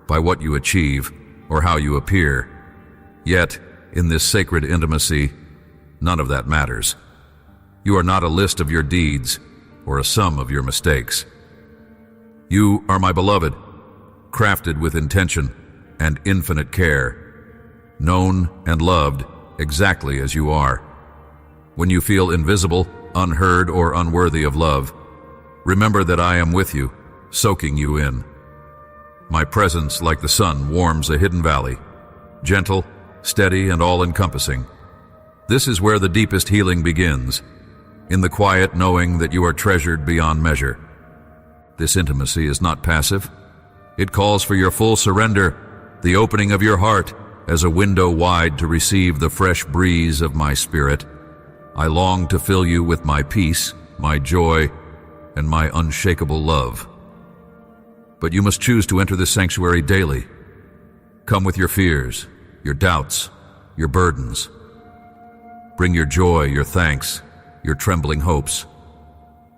by what you achieve, or how you appear. Yet, in this sacred intimacy, none of that matters. You are not a list of your deeds or a sum of your mistakes. You are my beloved, crafted with intention and infinite care, known and loved exactly as you are. When you feel invisible, unheard, or unworthy of love, remember that I am with you, soaking you in. My presence, like the sun, warms a hidden valley, gentle, steady, and all-encompassing. This is where the deepest healing begins, in the quiet knowing that you are treasured beyond measure. This intimacy is not passive. It calls for your full surrender, the opening of your heart as a window wide to receive the fresh breeze of my spirit. I long to fill you with my peace, my joy, and my unshakable love. But you must choose to enter this sanctuary daily. Come with your fears, your doubts, your burdens. Bring your joy, your thanks, your trembling hopes.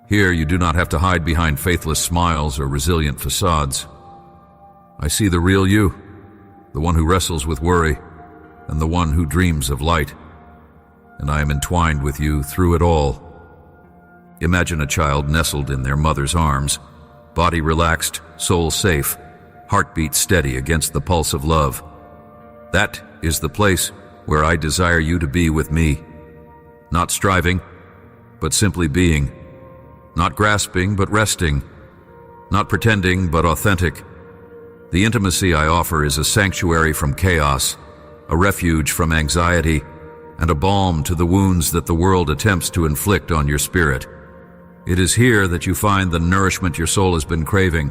Here you do not have to hide behind faithless smiles or resilient facades. I see the real you, the one who wrestles with worry, and the one who dreams of light. And I am entwined with you through it all. Imagine a child nestled in their mother's arms, body relaxed, soul safe, heartbeat steady against the pulse of love. That is the place where I desire you to be with me. Not striving, but simply being. Not grasping, but resting. Not pretending, but authentic. The intimacy I offer is a sanctuary from chaos, a refuge from anxiety, and a balm to the wounds that the world attempts to inflict on your spirit. It is here that you find the nourishment your soul has been craving.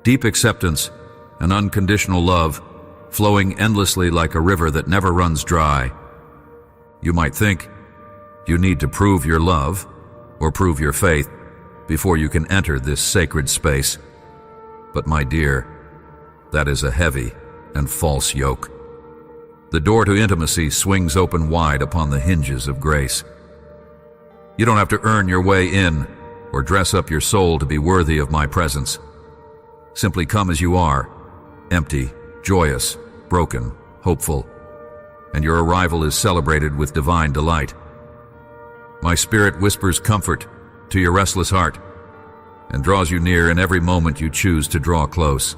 Deep acceptance and unconditional love, flowing endlessly like a river that never runs dry. You might think you need to prove your love or prove your faith before you can enter this sacred space. But my dear, that is a heavy and false yoke. The door to intimacy swings open wide upon the hinges of grace. You don't have to earn your way in or dress up your soul to be worthy of my presence. Simply come as you are, empty, joyous, broken, hopeful, and your arrival is celebrated with divine delight. My spirit whispers comfort to your restless heart and draws you near in every moment you choose to draw close.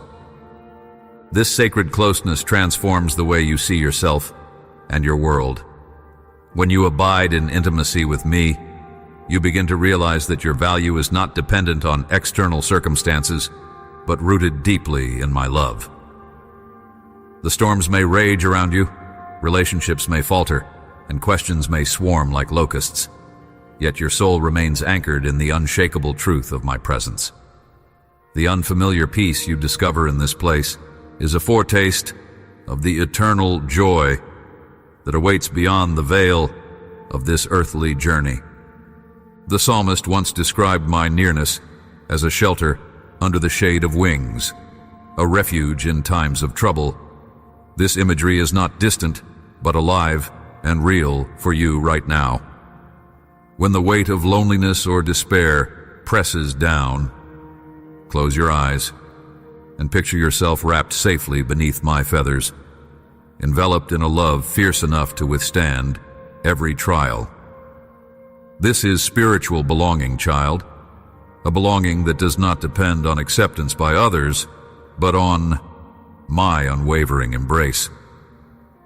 This sacred closeness transforms the way you see yourself and your world. When you abide in intimacy with me, you begin to realize that your value is not dependent on external circumstances, but rooted deeply in my love. The storms may rage around you, relationships may falter, and questions may swarm like locusts, yet your soul remains anchored in the unshakable truth of my presence. The unfamiliar peace you discover in this place is a foretaste of the eternal joy that awaits beyond the veil of this earthly journey. The psalmist once described my nearness as a shelter under the shade of wings, a refuge in times of trouble. This imagery is not distant, but alive and real for you right now. When the weight of loneliness or despair presses down, close your eyes and picture yourself wrapped safely beneath my feathers, enveloped in a love fierce enough to withstand every trial. This is spiritual belonging, child, a belonging that does not depend on acceptance by others, but on my unwavering embrace.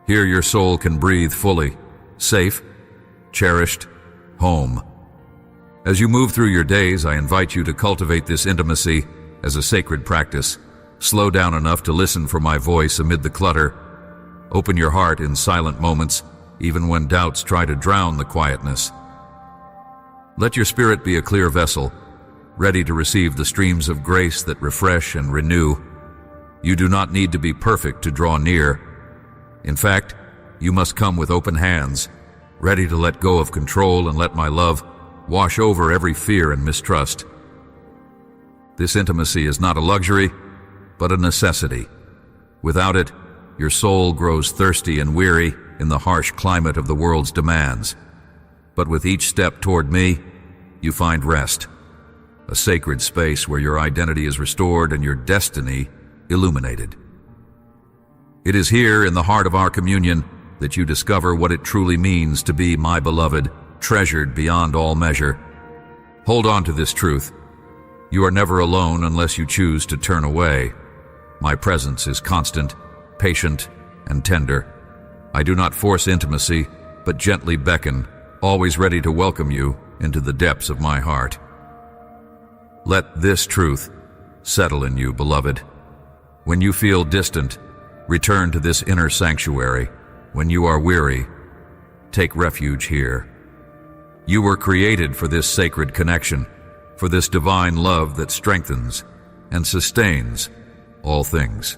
Here your soul can breathe fully, safe, cherished, home. As you move through your days, I invite you to cultivate this intimacy as a sacred practice. Slow down enough to listen for my voice amid the clutter. Open your heart in silent moments, even when doubts try to drown the quietness. Let your spirit be a clear vessel, ready to receive the streams of grace that refresh and renew. You do not need to be perfect to draw near. In fact, you must come with open hands, ready to let go of control and let my love wash over every fear and mistrust. This intimacy is not a luxury, but a necessity. Without it, your soul grows thirsty and weary in the harsh climate of the world's demands. But with each step toward me, you find rest, a sacred space where your identity is restored and your destiny illuminated. It is here in the heart of our communion that you discover what it truly means to be my beloved, treasured beyond all measure. Hold on to this truth. You are never alone unless you choose to turn away. My presence is constant, patient, and tender. I do not force intimacy, but gently beckon, always ready to welcome you into the depths of my heart. Let this truth settle in you, beloved. When you feel distant, return to this inner sanctuary. When you are weary, take refuge here. You were created for this sacred connection, for this divine love that strengthens and sustains all things.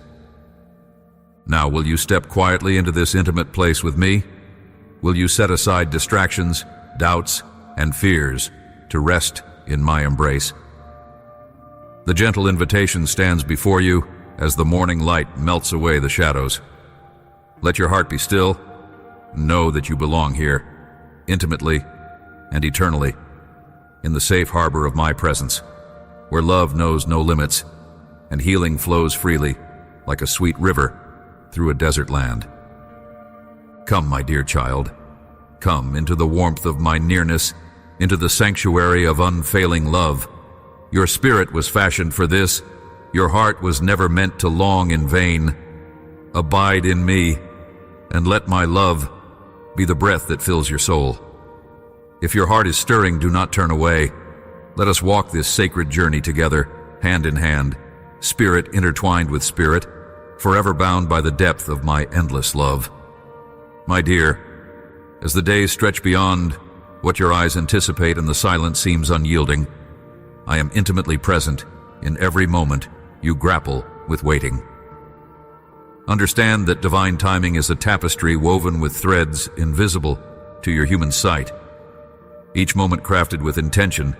Now, will you step quietly into this intimate place with me? Will you set aside distractions, doubts, and fears, to rest in my embrace. The gentle invitation stands before you as the morning light melts away the shadows. Let your heart be still. Know that you belong here, intimately and eternally, in the safe harbor of my presence, where love knows no limits and healing flows freely like a sweet river through a desert land. Come, my dear child. Come into the warmth of my nearness, into the sanctuary of unfailing love. Your spirit was fashioned for this. Your heart was never meant to long in vain. Abide in me, and let my love be the breath that fills your soul. If your heart is stirring, do not turn away. Let us walk this sacred journey together, hand in hand, spirit intertwined with spirit, forever bound by the depth of my endless love. My dear, as the days stretch beyond what your eyes anticipate and the silence seems unyielding, I am intimately present in every moment you grapple with waiting. Understand that divine timing is a tapestry woven with threads invisible to your human sight, each moment crafted with intention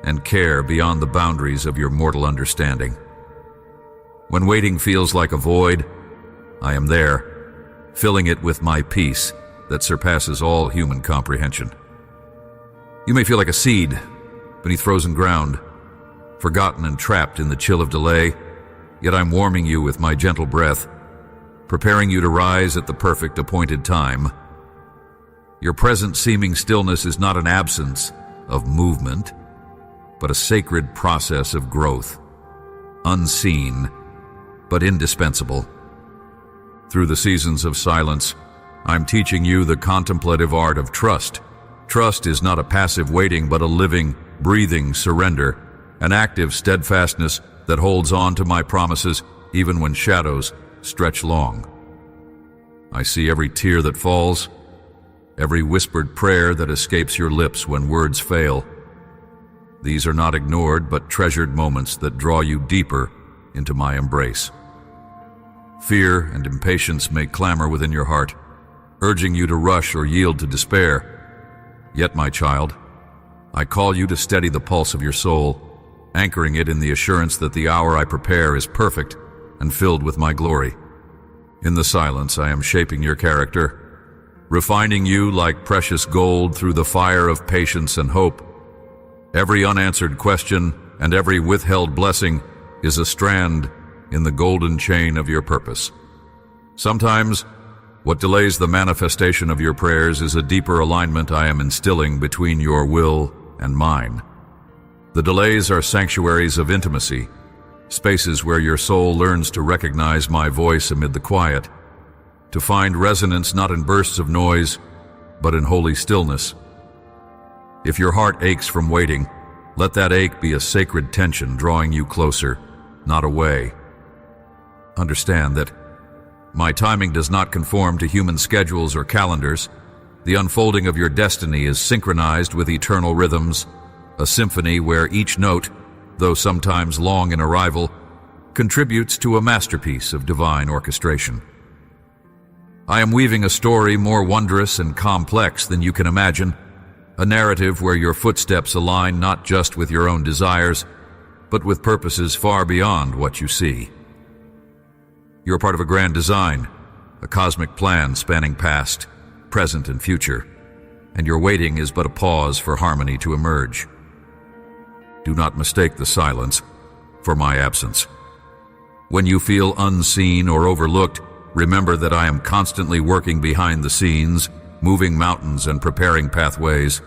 and care beyond the boundaries of your mortal understanding. When waiting feels like a void, I am there, filling it with my peace that surpasses all human comprehension. You may feel like a seed beneath frozen ground, forgotten and trapped in the chill of delay, yet I'm warming you with my gentle breath, preparing you to rise at the perfect appointed time. Your present seeming stillness is not an absence of movement, but a sacred process of growth, unseen but indispensable. Through the seasons of silence, I'm teaching you the contemplative art of trust. Trust is not a passive waiting, but a living, breathing surrender, an active steadfastness that holds on to my promises even when shadows stretch long. I see every tear that falls, every whispered prayer that escapes your lips when words fail. These are not ignored but treasured moments that draw you deeper into my embrace. Fear and impatience may clamor within your heart, urging you to rush or yield to despair. Yet, my child, I call you to steady the pulse of your soul, anchoring it in the assurance that the hour I prepare is perfect and filled with my glory. In the silence, I am shaping your character, refining you like precious gold through the fire of patience and hope. Every unanswered question and every withheld blessing is a strand in the golden chain of your purpose. Sometimes, what delays the manifestation of your prayers is a deeper alignment I am instilling between your will and mine. The delays are sanctuaries of intimacy, spaces where your soul learns to recognize my voice amid the quiet, to find resonance not in bursts of noise, but in holy stillness. If your heart aches from waiting, let that ache be a sacred tension drawing you closer, not away. Understand that my timing does not conform to human schedules or calendars. The unfolding of your destiny is synchronized with eternal rhythms, a symphony where each note, though sometimes long in arrival, contributes to a masterpiece of divine orchestration. I am weaving a story more wondrous and complex than you can imagine, a narrative where your footsteps align not just with your own desires, but with purposes far beyond what you see. You're part of a grand design, a cosmic plan spanning past, present, and future, and your waiting is but a pause for harmony to emerge. Do not mistake the silence for my absence. When you feel unseen or overlooked, remember that I am constantly working behind the scenes, moving mountains and preparing pathways.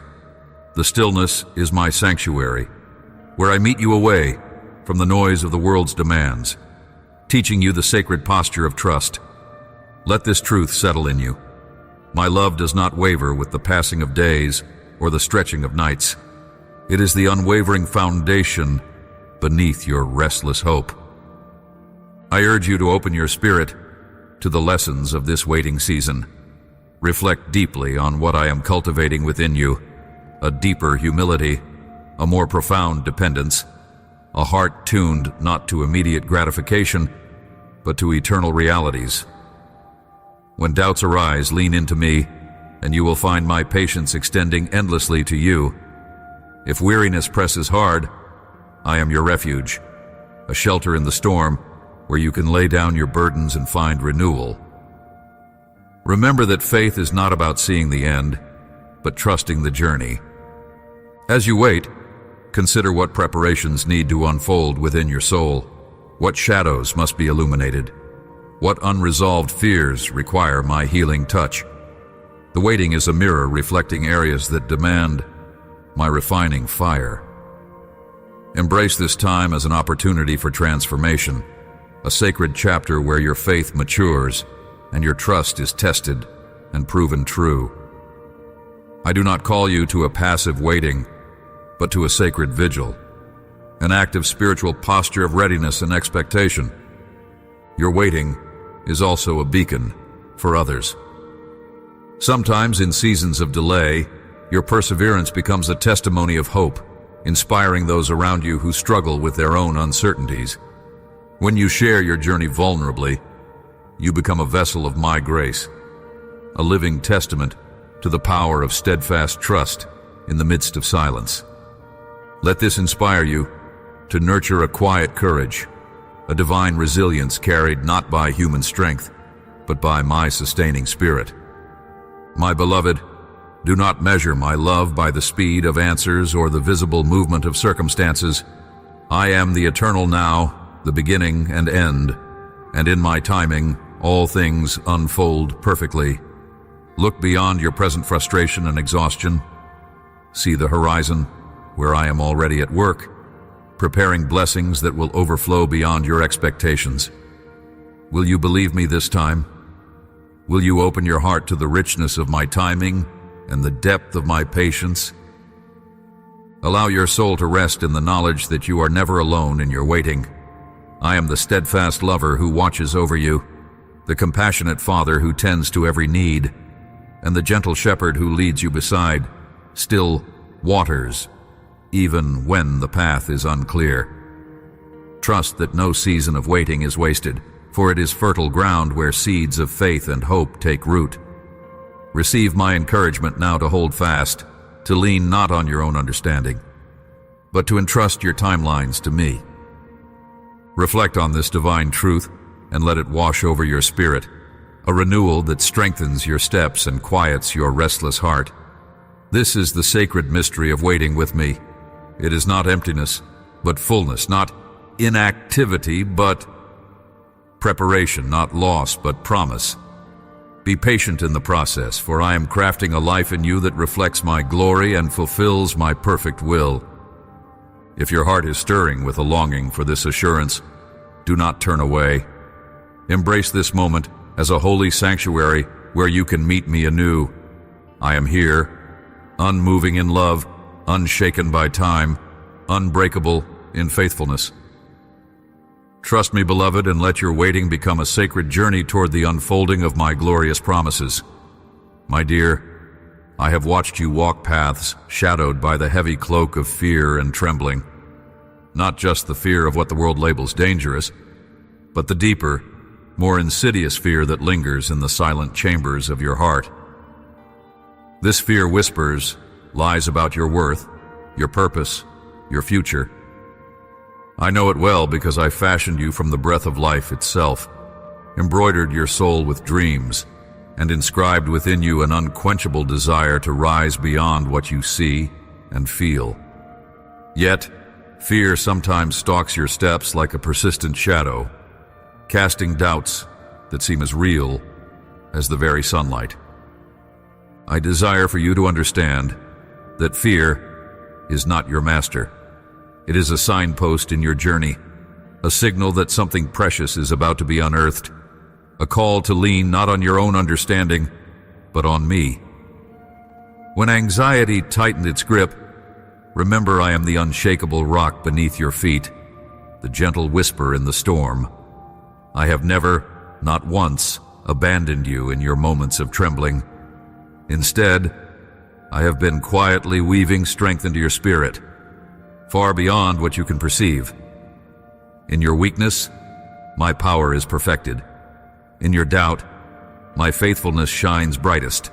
The stillness is my sanctuary, where I meet you away from the noise of the world's demands, teaching you the sacred posture of trust. Let this truth settle in you. My love does not waver with the passing of days or the stretching of nights. It is the unwavering foundation beneath your restless hope. I urge you to open your spirit to the lessons of this waiting season. Reflect deeply on what I am cultivating within you, a deeper humility, a more profound dependence, a heart tuned not to immediate gratification, but to eternal realities. When doubts arise, lean into me, and you will find my patience extending endlessly to you. If weariness presses hard, I am your refuge, a shelter in the storm where you can lay down your burdens and find renewal. Remember that faith is not about seeing the end, but trusting the journey. As you wait, consider what preparations need to unfold within your soul, what shadows must be illuminated, what unresolved fears require my healing touch. The waiting is a mirror reflecting areas that demand my refining fire. Embrace this time as an opportunity for transformation, a sacred chapter where your faith matures and your trust is tested and proven true. I do not call you to a passive waiting, but to a sacred vigil, an active spiritual posture of readiness and expectation. Your waiting is also a beacon for others. Sometimes in seasons of delay, your perseverance becomes a testimony of hope, inspiring those around you who struggle with their own uncertainties. When you share your journey vulnerably, you become a vessel of my grace, a living testament to the power of steadfast trust in the midst of silence. Let this inspire you to nurture a quiet courage, a divine resilience carried not by human strength, but by my sustaining spirit. My beloved, do not measure my love by the speed of answers or the visible movement of circumstances. I am the eternal now, the beginning and end, and in my timing, all things unfold perfectly. Look beyond your present frustration and exhaustion. See the horizon, where I am already at work, preparing blessings that will overflow beyond your expectations. Will you believe me this time? Will you open your heart to the richness of my timing and the depth of my patience? Allow your soul to rest in the knowledge that you are never alone in your waiting. I am the steadfast lover who watches over you, the compassionate father who tends to every need, and the gentle shepherd who leads you beside still waters, even when the path is unclear. Trust that no season of waiting is wasted, for it is fertile ground where seeds of faith and hope take root. Receive my encouragement now to hold fast, to lean not on your own understanding, but to entrust your timelines to me. Reflect on this divine truth and let it wash over your spirit, a renewal that strengthens your steps and quiets your restless heart. This is the sacred mystery of waiting with me. It is not emptiness, but fullness, not inactivity, but preparation, not loss, but promise. Be patient in the process, for I am crafting a life in you that reflects my glory and fulfills my perfect will. If your heart is stirring with a longing for this assurance, do not turn away. Embrace this moment as a holy sanctuary where you can meet me anew. I am here, unmoving in love, unshaken by time, unbreakable in faithfulness. Trust me, beloved, and let your waiting become a sacred journey toward the unfolding of my glorious promises. My dear, I have watched you walk paths shadowed by the heavy cloak of fear and trembling. Not just the fear of what the world labels dangerous, but the deeper, more insidious fear that lingers in the silent chambers of your heart. This fear whispers lies about your worth, your purpose, your future. I know it well because I fashioned you from the breath of life itself, embroidered your soul with dreams, and inscribed within you an unquenchable desire to rise beyond what you see and feel. Yet, fear sometimes stalks your steps like a persistent shadow, casting doubts that seem as real as the very sunlight. I desire for you to understand that fear is not your master. It is a signpost in your journey, a signal that something precious is about to be unearthed, a call to lean not on your own understanding, but on me. When anxiety tightened its grip, remember I am the unshakable rock beneath your feet, the gentle whisper in the storm. I have never, not once, abandoned you in your moments of trembling. Instead, I have been quietly weaving strength into your spirit, far beyond what you can perceive. In your weakness, my power is perfected. In your doubt, my faithfulness shines brightest.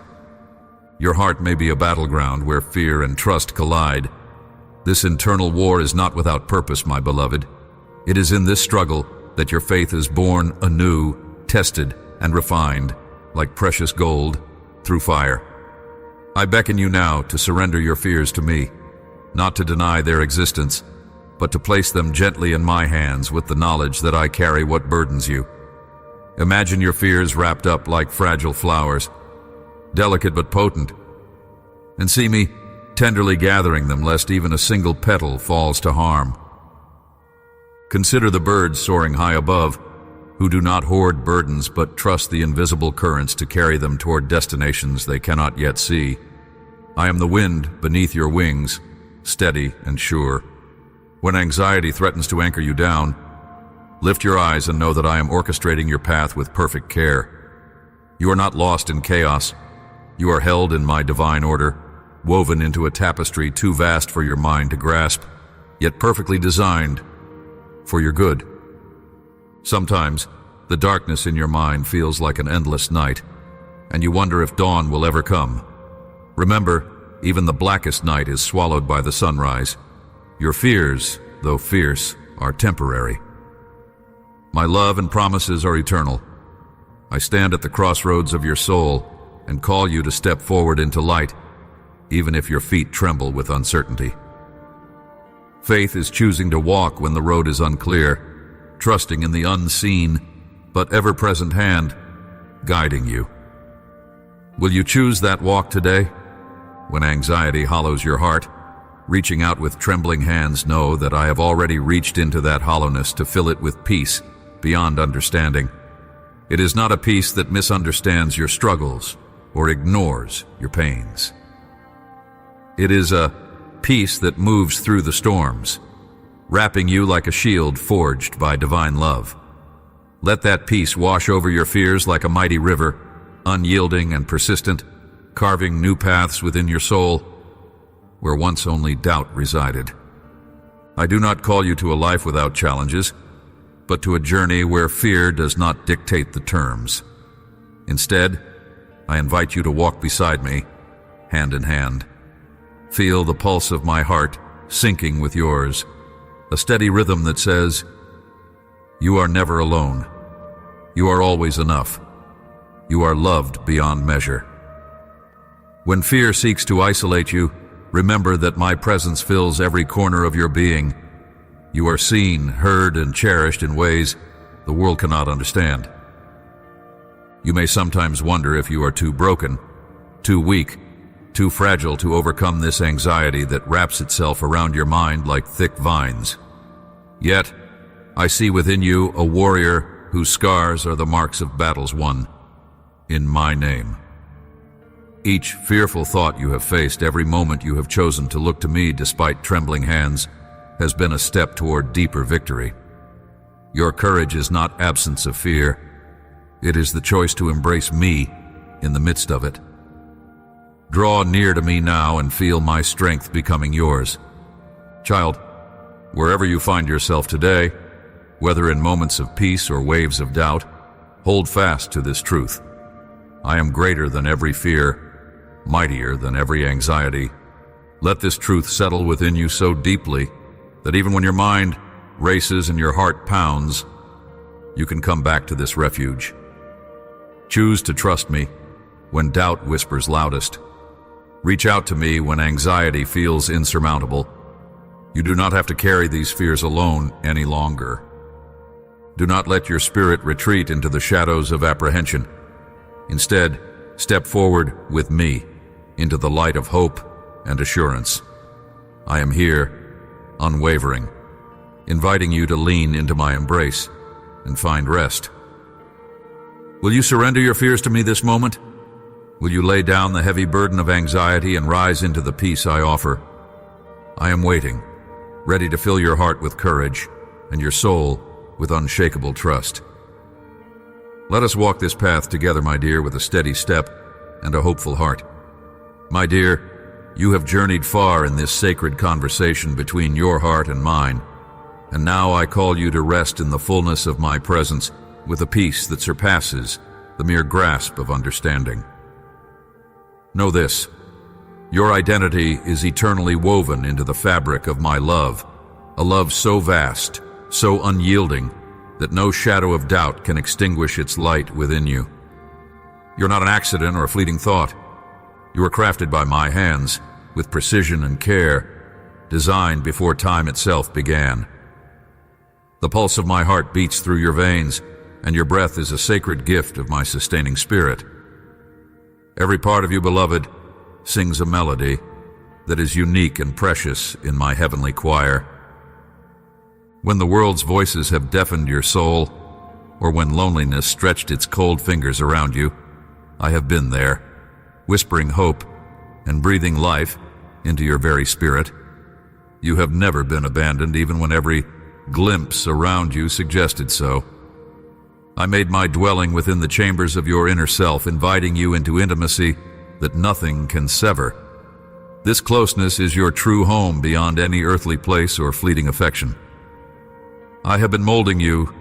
Your heart may be a battleground where fear and trust collide, This internal war is not without purpose, my beloved. It is in this struggle that your faith is born anew, tested, and refined, like precious gold, through fire. I beckon you now to surrender your fears to me, not to deny their existence, but to place them gently in my hands with the knowledge that I carry what burdens you. Imagine your fears wrapped up like fragile flowers, delicate but potent, and see me tenderly gathering them lest even a single petal falls to harm. Consider the birds soaring high above, who do not hoard burdens but trust the invisible currents to carry them toward destinations they cannot yet see. I am the wind beneath your wings, steady and sure. When anxiety threatens to anchor you down, lift your eyes and know that I am orchestrating your path with perfect care. You are not lost in chaos. You are held in my divine order, woven into a tapestry too vast for your mind to grasp, yet perfectly designed for your good. Sometimes, the darkness in your mind feels like an endless night, and you wonder if dawn will ever come. Remember, even the blackest night is swallowed by the sunrise. Your fears, though fierce, are temporary. My love and promises are eternal. I stand at the crossroads of your soul and call you to step forward into light, even if your feet tremble with uncertainty. Faith is choosing to walk when the road is unclear, trusting in the unseen but ever-present hand guiding you. Will you choose that walk today? When anxiety hollows your heart, reaching out with trembling hands, know that I have already reached into that hollowness to fill it with peace beyond understanding. It is not a peace that misunderstands your struggles or ignores your pains. It is a peace that moves through the storms, wrapping you like a shield forged by divine love. Let that peace wash over your fears like a mighty river, unyielding and persistent, carving new paths within your soul where once only doubt resided. I do not call you to a life without challenges, but to a journey where fear does not dictate the terms. Instead, I invite you to walk beside me, hand in hand. Feel the pulse of my heart syncing with yours, a steady rhythm that says, "You are never alone. You are always enough. You are loved beyond measure." When fear seeks to isolate you, remember that my presence fills every corner of your being. You are seen, heard, and cherished in ways the world cannot understand. You may sometimes wonder if you are too broken, too weak, too fragile to overcome this anxiety that wraps itself around your mind like thick vines. Yet, I see within you a warrior whose scars are the marks of battles won in my name. Each fearful thought you have faced, every moment you have chosen to look to me despite trembling hands, has been a step toward deeper victory. Your courage is not absence of fear. It is the choice to embrace me in the midst of it. Draw near to me now and feel my strength becoming yours. Child, wherever you find yourself today, whether in moments of peace or waves of doubt, hold fast to this truth. I am greater than every fear, mightier than every anxiety. Let this truth settle within you so deeply that even when your mind races and your heart pounds, you can come back to this refuge. Choose to trust me when doubt whispers loudest. Reach out to me when anxiety feels insurmountable. You do not have to carry these fears alone any longer. Do not let your spirit retreat into the shadows of apprehension. Instead, step forward with me into the light of hope and assurance. I am here, unwavering, inviting you to lean into my embrace and find rest. Will you surrender your fears to me this moment? Will you lay down the heavy burden of anxiety and rise into the peace I offer? I am waiting, ready to fill your heart with courage and your soul with unshakable trust. Let us walk this path together, my dear, with a steady step and a hopeful heart. My dear, you have journeyed far in this sacred conversation between your heart and mine, and now I call you to rest in the fullness of my presence with a peace that surpasses the mere grasp of understanding. Know this: Your identity is eternally woven into the fabric of my love, a love so vast, so unyielding, that no shadow of doubt can extinguish its light within you. You're not an accident or a fleeting thought. You were crafted by my hands, with precision and care, designed before time itself began. The pulse of my heart beats through your veins, and your breath is a sacred gift of my sustaining spirit. Every part of you, beloved, sings a melody that is unique and precious in my heavenly choir. When the world's voices have deafened your soul, or when loneliness stretched its cold fingers around you, I have been there, whispering hope and breathing life into your very spirit. You have never been abandoned, even when every glimpse around you suggested so. I made my dwelling within the chambers of your inner self, inviting you into intimacy that nothing can sever. This closeness is your true home beyond any earthly place or fleeting affection. I have been molding you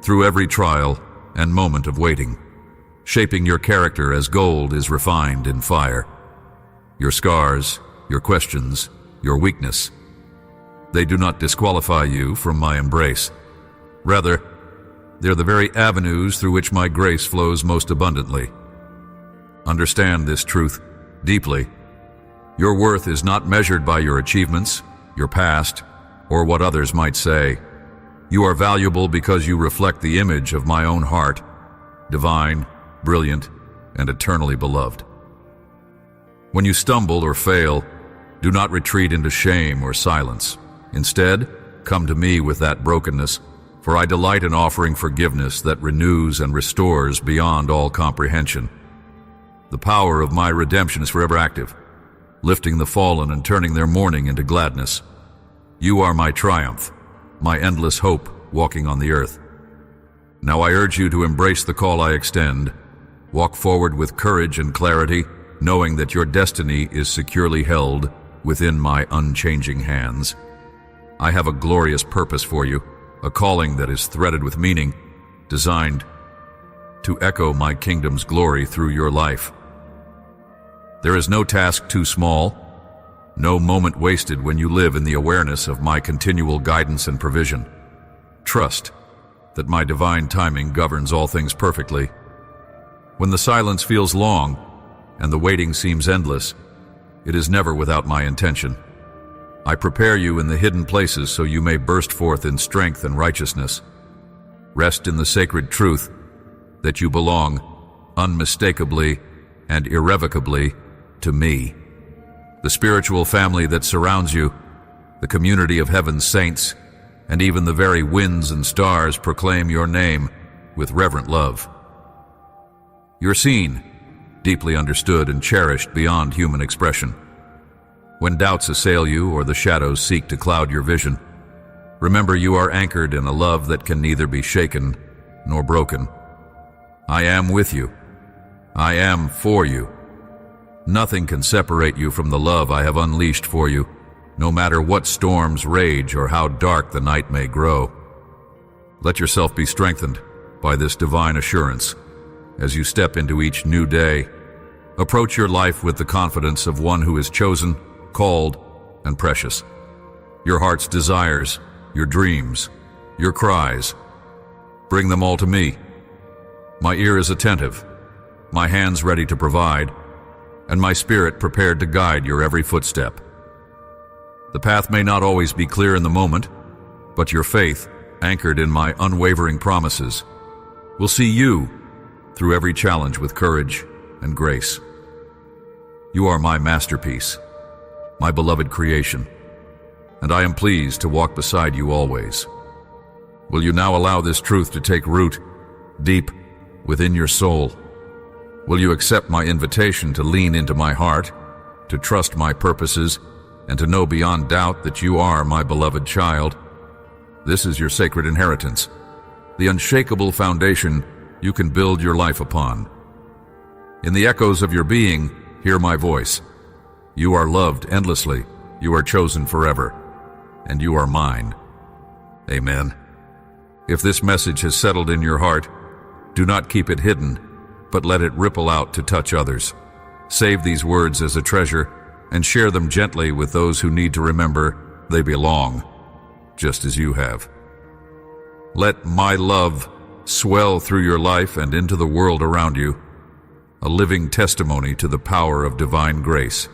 through every trial and moment of waiting, shaping your character as gold is refined in fire. Your scars, your questions, your weakness, they do not disqualify you from my embrace. Rather, they're the very avenues through which my grace flows most abundantly. Understand this truth deeply. Your worth is not measured by your achievements, your past, or what others might say. You are valuable because you reflect the image of my own heart, divine, brilliant, and eternally beloved. When you stumble or fail, do not retreat into shame or silence. Instead, come to me with that brokenness, for I delight in offering forgiveness that renews and restores beyond all comprehension. The power of my redemption is forever active, lifting the fallen and turning their mourning into gladness. You are my triumph, my endless hope walking on the earth. Now I urge you to embrace the call I extend. Walk forward with courage and clarity, knowing that your destiny is securely held within my unchanging hands. I have a glorious purpose for you, a calling that is threaded with meaning, designed to echo my kingdom's glory through your life. There is no task too small, no moment wasted when you live in the awareness of my continual guidance and provision. Trust that my divine timing governs all things perfectly. When the silence feels long and the waiting seems endless, it is never without my intention. I prepare you in the hidden places so you may burst forth in strength and righteousness. Rest in the sacred truth that you belong unmistakably and irrevocably to me. The spiritual family that surrounds you, the community of heaven's saints, and even the very winds and stars proclaim your name with reverent love. You're seen, deeply understood, and cherished beyond human expression. When doubts assail you or the shadows seek to cloud your vision, remember you are anchored in a love that can neither be shaken nor broken. I am with you. I am for you. Nothing can separate you from the love I have unleashed for you, no matter what storms rage or how dark the night may grow. Let yourself be strengthened by this divine assurance as you step into each new day. Approach your life with the confidence of one who is chosen, called, and precious. Your heart's desires, your dreams, your cries, bring them all to me. My ear is attentive, my hands ready to provide, and my spirit prepared to guide your every footstep. The path may not always be clear in the moment, but your faith, anchored in my unwavering promises, will see you through every challenge with courage and grace. You are my masterpiece, my beloved creation, and I am pleased to walk beside you always. Will you now allow this truth to take root deep within your soul? Will you accept my invitation to lean into my heart, to trust my purposes, and to know beyond doubt that you are my beloved child? This is your sacred inheritance, the unshakable foundation you can build your life upon. In the echoes of your being, hear my voice. You are loved endlessly, you are chosen forever, and you are mine. Amen. If this message has settled in your heart, do not keep it hidden, but let it ripple out to touch others. Save these words as a treasure and share them gently with those who need to remember they belong, just as you have. Let my love swell through your life and into the world around you, a living testimony to the power of divine grace.